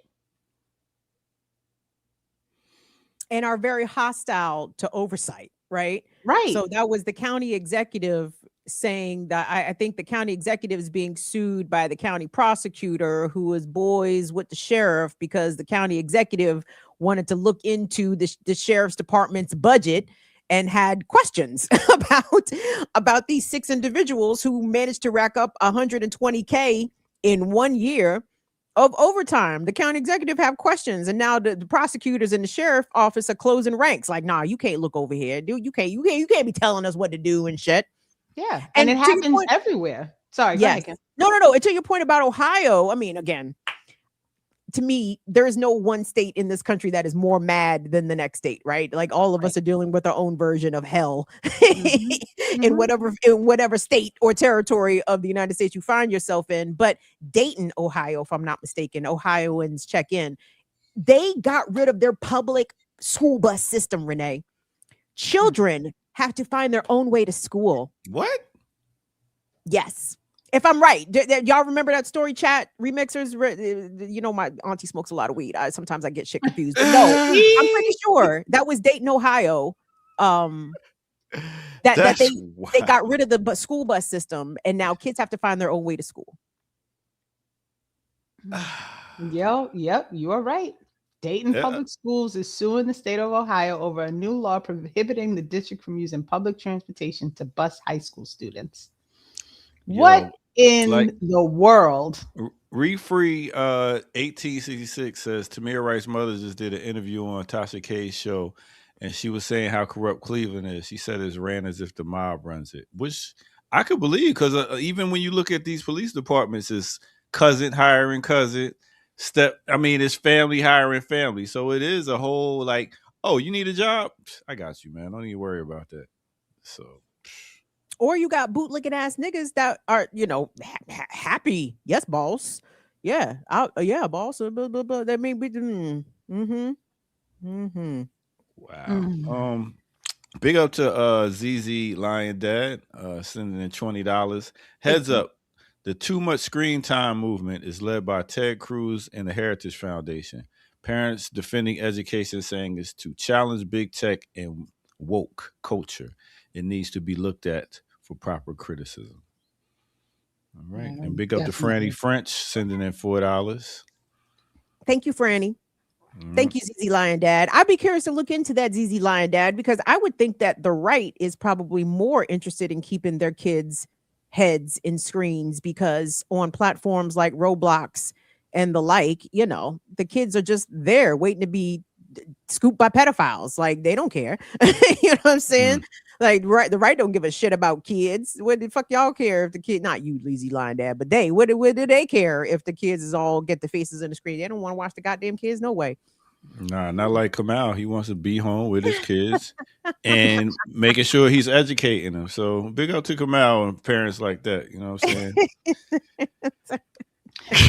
And are very hostile to oversight, right? Right. So that was the county executive saying that I think the county executive is being sued by the county prosecutor, who was boys with the sheriff, because the county executive wanted to look into the sheriff's department's budget and had questions about these 6 individuals who managed to rack up $120K in 1 year of overtime. The county executive have questions, and now the prosecutors and the sheriff office are closing ranks. Like, nah, you can't look over here, dude. You can't be telling us what to do and shit. Yeah, and it happens everywhere. Sorry, go ahead, Ken. No. And to your point about Ohio, I mean, again, to me, there is no one state in this country that is more mad than the next state, right? Like all of us are dealing with our own version of hell in whatever state or territory of the United States you find yourself in. But Dayton, Ohio, if I'm not mistaken, Ohioans check in. They got rid of their public school bus system, Renee. Children have to find their own way to school. What? Yes. If I'm right, y'all remember that story, chat remixers? My auntie smokes a lot of weed. Sometimes I get shit confused. But no, I'm pretty sure that was Dayton, Ohio. That they got rid of the school bus system, and now kids have to find their own way to school. Yep, you are right. Dayton Public Schools is suing the state of Ohio over a new law prohibiting the district from using public transportation to bus high school students. What in the world? Refree 1866 says Tamir Wright's mother just did an interview on Tasha K's show, and she was saying how corrupt Cleveland is. She said it's ran as if the mob runs it, which I could believe, because even when you look at these police departments, it's cousin hiring cousin. It's family hiring family. So it is a whole like, oh, you need a job? I got you, man. Don't even worry about that. So, or you got bootlicking ass niggas that are, happy. Yes, boss. Yeah, boss. Blah, blah, blah. That mean, Wow. Big up to ZZ Lion Dad sending in $20. Heads up. The Too Much Screen Time movement is led by Ted Cruz and the Heritage Foundation. Parents defending education, saying it's to challenge big tech and woke culture. It needs to be looked at for proper criticism. All right. And big up to Definitely. Franny French sending in $4. Thank you, Franny. Thank you, ZZ Lion Dad. I'd be curious to look into that, ZZ Lion Dad, because I would think that the right is probably more interested in keeping their kids' heads in screens, because on platforms like Roblox and the like, you know, the kids are just there waiting to be scooped by pedophiles. Like, they don't care. You know what I'm saying? Like, the right don't give a shit about kids. What the fuck y'all care if the kid, not you, lazy Lion Dad, but they, what do they care if the kids is all get the faces in the screen? They don't want to watch the goddamn kids, no way. Nah, not like Kamal. He wants to be home with his kids and making sure he's educating them. So big up to Kamal and parents like that. You know what I'm saying?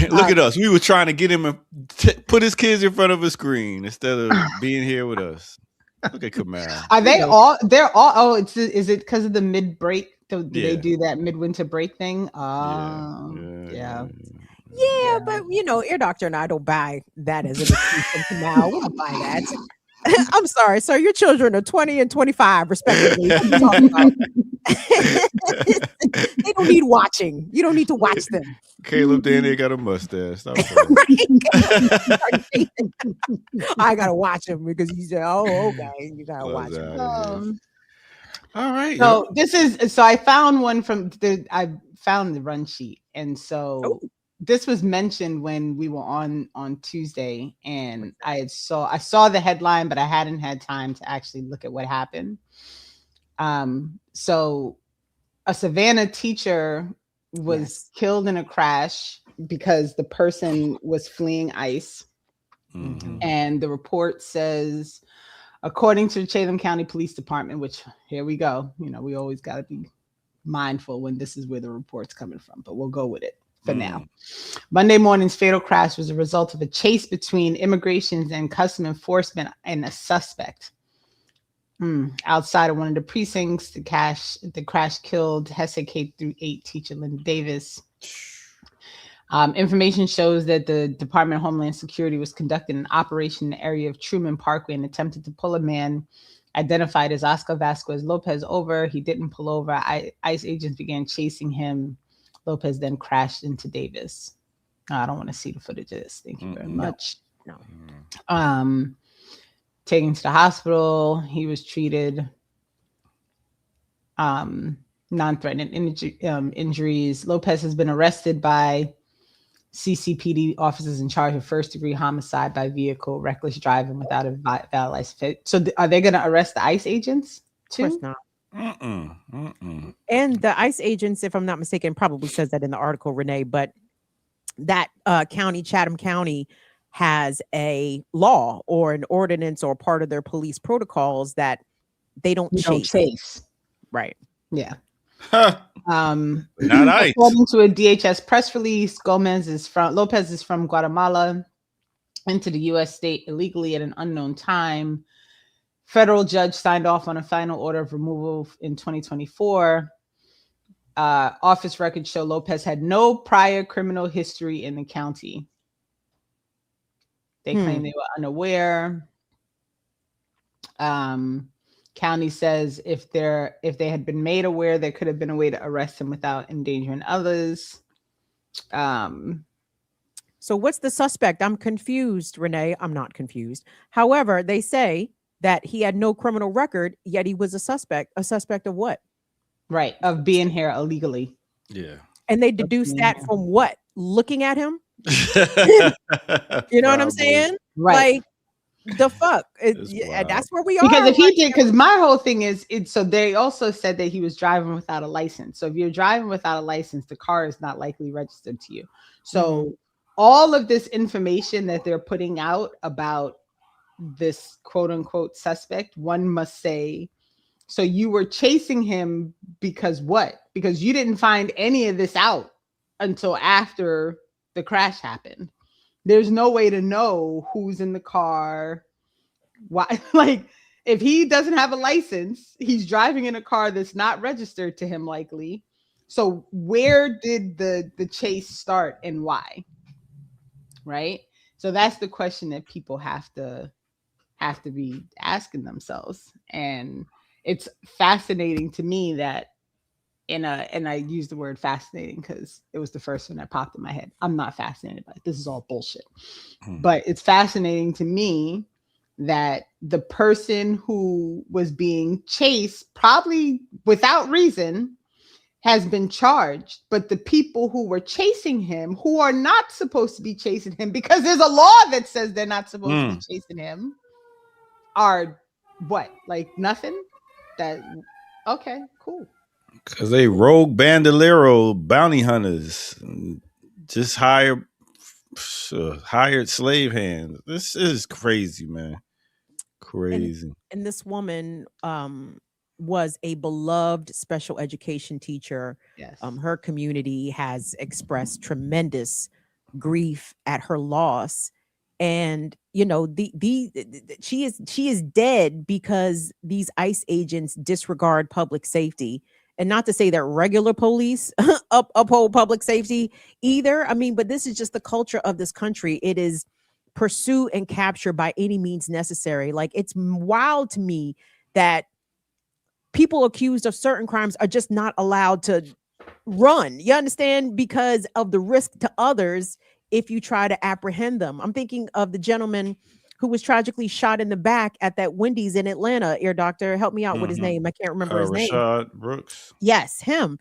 Look at us. We were trying to get him to put his kids in front of a screen instead of being here with us. Look at Kamal. Are they all? They're all. Oh, is it because of the mid break? Do they do that midwinter break thing? Yeah. Yeah, but you know, Ear Doctor and I don't buy that as an excuse from Kamal. We don't buy that. I'm sorry, sir. Your children are 20 and 25, respectively. What are you talking about? They don't need watching. You don't need to watch them. Caleb down there got a mustache. Stop I gotta watch him because you said, "Oh, okay, you gotta watch him." All right. So this is. So I found one from the. I found the run sheet, and so this was mentioned when we were on Tuesday, and I saw the headline, but I hadn't had time to actually look at what happened. So a Savannah teacher was killed in a crash because the person was fleeing ICE. And the report says, according to the Chatham County Police Department, which here we go, you know, we always got to be mindful when this is where the report's coming from, but we'll go with it for now. Monday morning's fatal crash was a result of a chase between immigration and customs enforcement and a suspect. Outside of one of the precincts, the crash killed Hesse K-8 teacher Linda Davis. Information shows that the Department of Homeland Security was conducting an operation in the area of Truman Parkway and attempted to pull a man identified as Oscar Vasquez Lopez over. He didn't pull over. ICE agents began chasing him. Lopez then crashed into Davis. I don't want to see the footage of this. Thank you very much. No. Taken to the hospital. He was treated. Non-threatening injuries. Lopez has been arrested by CCPD officers in charge of first-degree homicide by vehicle, reckless driving without a valid license. So are they going to arrest the ICE agents too? Of course not. And the ICE agents, if I'm not mistaken, probably says that in the article, Renee, but that county, Chatham County, has a law or an ordinance or part of their police protocols that they don't chase. Right. Yeah. Not ICE. According to a DHS press release, Lopez is from Guatemala, into the U.S. state illegally at an unknown time. Federal judge signed off on a final order of removal in 2024. Office records show Lopez had no prior criminal history in the county. They claim they were unaware. County says if they had been made aware, there could have been a way to arrest him without endangering others. So what's the suspect? I'm confused, Renee. I'm not confused. However, they say that he had no criminal record, yet he was a suspect. A suspect of what? Right, of being here illegally. Yeah. And they deduced that from what? Looking at him? You know what I'm saying? Right. Like, the fuck? That's where we are. Because if he did, because my whole thing is, so they also said that he was driving without a license. So if you're driving without a license, the car is not likely registered to you. So all of this information that they're putting out about this quote unquote suspect, one must say, so you were chasing him because what? Because you didn't find any of this out until after the crash happened. There's no way to know who's in the car. Why? Like, if he doesn't have a license, he's driving in a car that's not registered to him likely. So where did the chase start and why? Right? So that's the question that people have to be asking themselves. And it's fascinating to me that and I use the word fascinating because it was the first one that popped in my head. I'm not fascinated by it. This is all bullshit. But it's fascinating to me that the person who was being chased, probably without reason, has been charged. But the people who were chasing him, who are not supposed to be chasing him, because there's a law that says they're not supposed to be chasing him, are what? Like nothing? Okay, cool. Because they rogue bandolero bounty hunters, just hired slave hands. This is crazy, man. Crazy. And this woman was a beloved special education teacher. Yes. Her community has expressed tremendous grief at her loss. And you know, she is dead because these ICE agents disregard public safety. And not to say that regular police uphold public safety either. I mean, but this is just the culture of this country. It is pursue and capture by any means necessary. Like, it's wild to me that people accused of certain crimes are just not allowed to run. You understand? Because of the risk to others if you try to apprehend them. I'm thinking of the gentleman who was tragically shot in the back at that Wendy's in Atlanta. Ear doctor, help me out with his name. I can't remember his name. Rashad Brooks. Yes, him.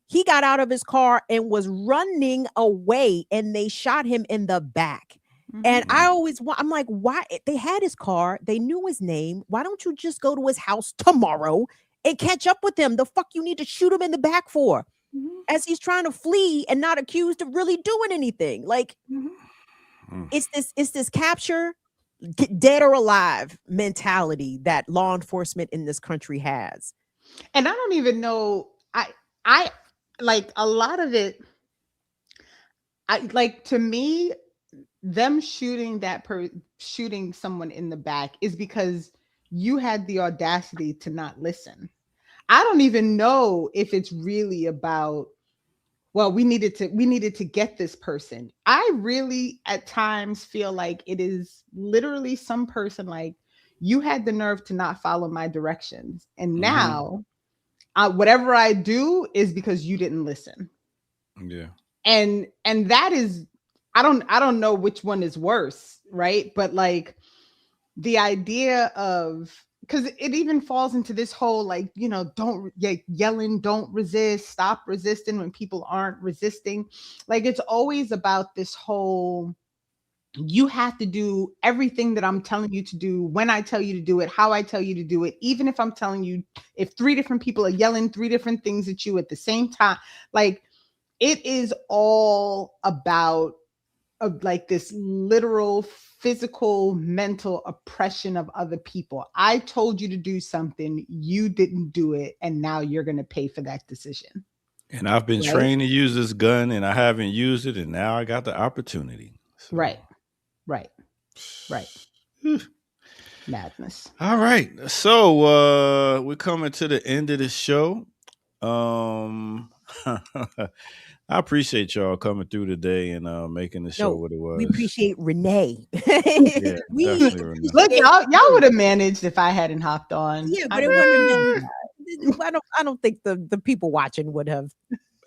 He got out of his car and was running away, and they shot him in the back. And I'm like, why? They had his car, they knew his name. Why don't you just go to his house tomorrow and catch up with him? The fuck you need to shoot him in the back for? As he's trying to flee and not accused of really doing anything. Like, it's this capture, dead or alive mentality that law enforcement in this country has. And I don't even know. I like a lot of it. To me, them shooting shooting someone in the back is because you had the audacity to not listen. I don't even know if it's really about, well, we needed to get this person. I really at times feel like it is literally some person like, you had the nerve to not follow my directions, and now whatever I do is because you didn't listen. Yeah. And that is, I don't know which one is worse, right? But like the idea of, because it even falls into this whole, like, you know, don't yelling, don't resist, stop resisting when people aren't resisting. Like, it's always about this whole, you have to do everything that I'm telling you to do when I tell you to do it, how I tell you to do it, even if I'm telling you, if 3 different people are yelling 3 different things at you at the same time. Like, it is all about like this literal physical, mental oppression of other people. I told you to do something, you didn't do it, and now you're going to pay for that decision. And I've been trained to use this gun, and I haven't used it, and now I got the opportunity. So. Right. Madness. All right. So we're coming to the end of the show. I appreciate y'all coming through today and making the show what it was. We appreciate Renee. Yeah, definitely Renee. Look, y'all would have managed if I hadn't hopped on. Yeah, but it wouldn't have been. I don't think the people watching would have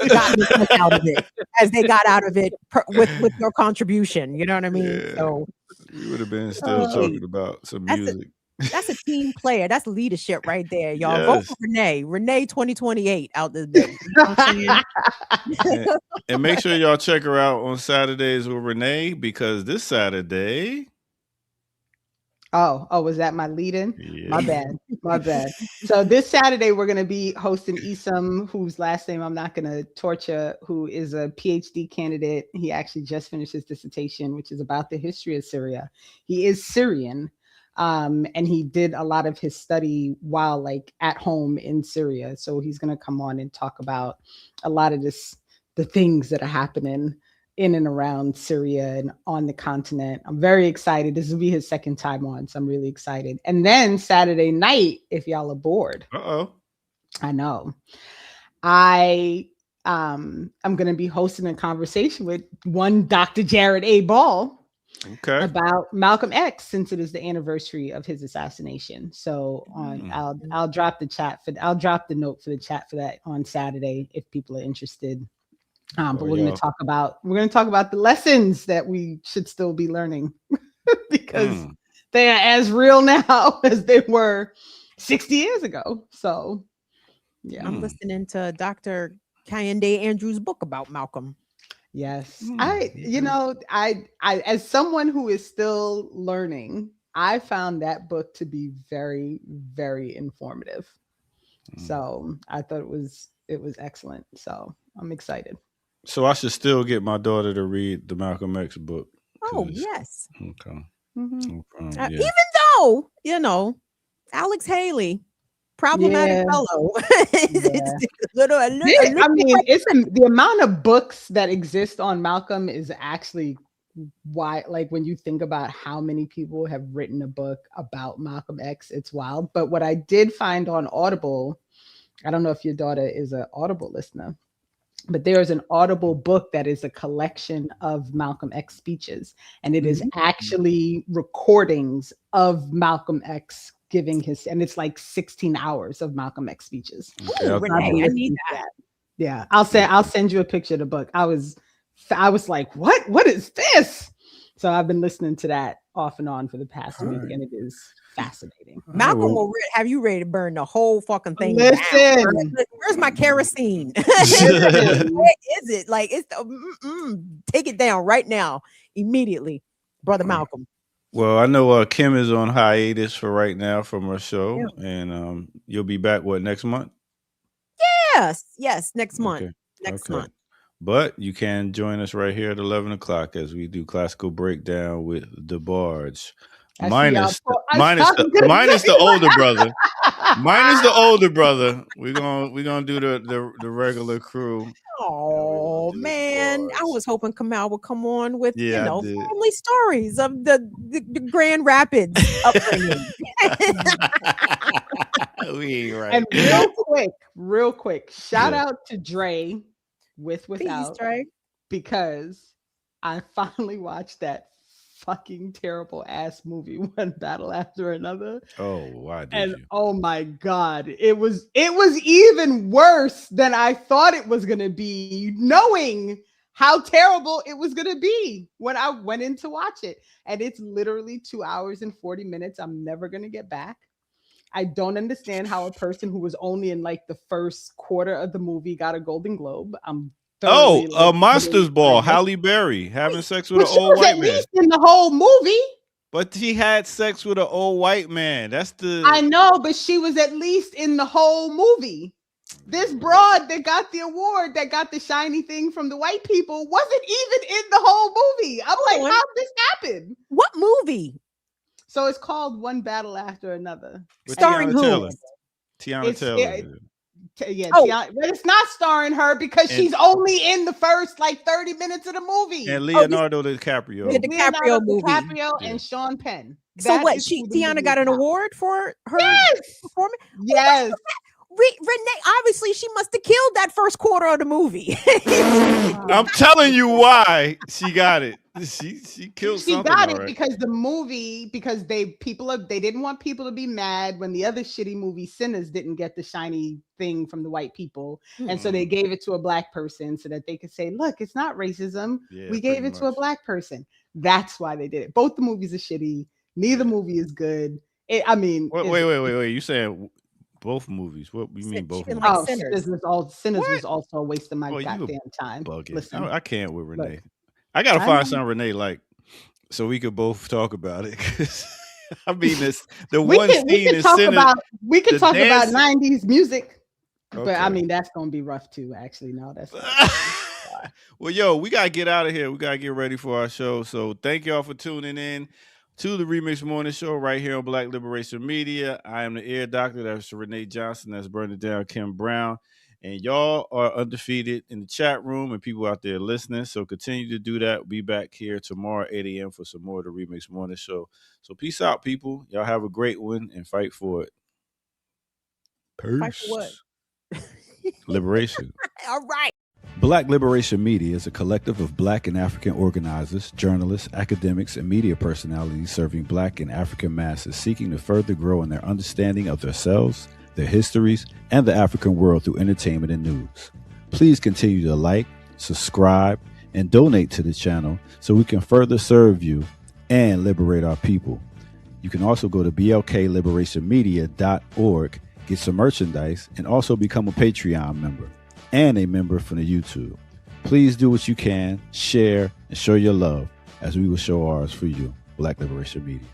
gotten as much out of it as they got out of it with your contribution. You know what I mean? Yeah. So we would have been still talking about some music. That's a team player. That's leadership right there, y'all. Yes. Vote for Renee. Renee 2028 out this bitch. You know what I'm saying? and make sure y'all check her out on Saturdays with Renee, because this Saturday. Oh, was that my lead-in? Yeah. My bad. So this Saturday, we're going to be hosting Isam, whose last name I'm not going to torture, who is a PhD candidate. He actually just finished his dissertation, which is about the history of Syria. He is Syrian. And he did a lot of his study while like at home in Syria. So he's going to come on and talk about a lot of the things that are happening in and around Syria and on the continent. I'm very excited. This will be his second time on, so I'm really excited. And then Saturday night, if y'all are bored. Uh-oh. I know. I'm going to be hosting a conversation with one Dr. Jared A. Ball about Malcolm X, since it is the anniversary of his assassination. So I'll drop the note for the chat for that on Saturday if people are interested. But we're going to talk about the lessons that we should still be learning because they are as real now as they were 60 years ago. So yeah, I'm listening to Dr. Kayinde Andrews' book about Malcolm. Yes. I as someone who is still learning, I found that book to be very, very informative. So I thought it was excellent. So I'm excited. So I should still get my daughter to read the Malcolm X book. Oh, yes. Okay. Yeah. Even though, Alex Haley, problematic fellow. The amount of books that exist on Malcolm is actually why, like, when you think about how many people have written a book about Malcolm X, it's wild. But what I did find on Audible, I don't know if your daughter is an Audible listener, but there is an Audible book that is a collection of Malcolm X speeches, and it is actually recordings of Malcolm X giving his, and it's like 16 hours of Malcolm X speeches. Ooh, Renee, I need that. Yeah, I'll send you a picture of the book. I was like, what is this? So I've been listening to that off and on for the past week, and it is fascinating. Malcolm will have you ready to burn the whole fucking thing Listen. down. Where's my kerosene? Where is it? Like, it's take it down right now, immediately, Brother Malcolm. Well, I know Kim is on hiatus for right now from her show, and you'll be back next month? Yes, next month. Next month. But you can join us right here at 11 o'clock as we do classical breakdown with the Barge. Minus the older brother. Minus the older brother. We're gonna do the regular crew. Oh man, I was hoping Kamal would come on with family stories of the Grand Rapids upbringing. We ain't right. And real quick, shout out to Dre without Dre, because I finally watched that fucking terrible ass movie, One Battle After Another. Oh, why did you? Oh my God, it was even worse than I thought it was gonna be, knowing how terrible it was gonna be when I went in to watch it. And it's literally 2 hours and 40 minutes. I'm never gonna get back. I don't understand how a person who was only in like the first quarter of the movie got a Golden Globe. Monsters Ball, Halle Berry having sex with an old white man. In the whole movie. But he had sex with an old white man. I know, but she was at least in the whole movie. This broad that got the award, that got the shiny thing from the white people, wasn't even in the whole movie. I'm like, how did this happen? What movie? So it's called One Battle After Another. Starring who? Tiana Taylor. But it's not starring her because she's only in the first like 30 minutes of the movie. And Leonardo DiCaprio. DiCaprio movie. And Sean Penn. So what? Tiana got an award for her performance? Yes. Renee, obviously, she must have killed that first quarter of the movie. I'm telling you why she got it. She killed something. She got it because the movie, because they didn't want people to be mad when the other shitty movie Sinners didn't get the shiny thing from the white people, and so they gave it to a black person so that they could say, "Look, it's not racism. We gave it to a black person." That's why they did it. Both the movies are shitty. Neither movie is good. Wait. You saying? Both movies. What you mean both movies? Like Sinners was also a waste of my goddamn time. Listen, I can't with Renee. I gotta find something Renee like so we could both talk about it. I mean, one scene in Sinners. We can talk about 90s music, but I mean that's gonna be rough too. Actually, no, that's. Well, we gotta get out of here. We gotta get ready for our show. So thank y'all for tuning in to the Remix Morning Show right here on Black Liberation Media. I am the Ear Doctor. That's Renee Johnson. That's Burning Down Kim Brown. And y'all are undefeated in the chat room and people out there listening. So continue to do that. We'll be back here tomorrow, 8 a.m. for some more of the Remix Morning Show. So peace out, people. Y'all have a great one and fight for it. Peace. Fight for what? Liberation. All right. Black Liberation Media is a collective of Black and African organizers, journalists, academics, and media personalities serving Black and African masses seeking to further grow in their understanding of themselves, their histories, and the African world through entertainment and news. Please continue to like, subscribe, and donate to the channel so we can further serve you and liberate our people. You can also go to blkliberationmedia.org, get some merchandise, and also become a Patreon member and a member from the YouTube. Please do what you can, share, and show your love as we will show ours for you. Black Liberation Media.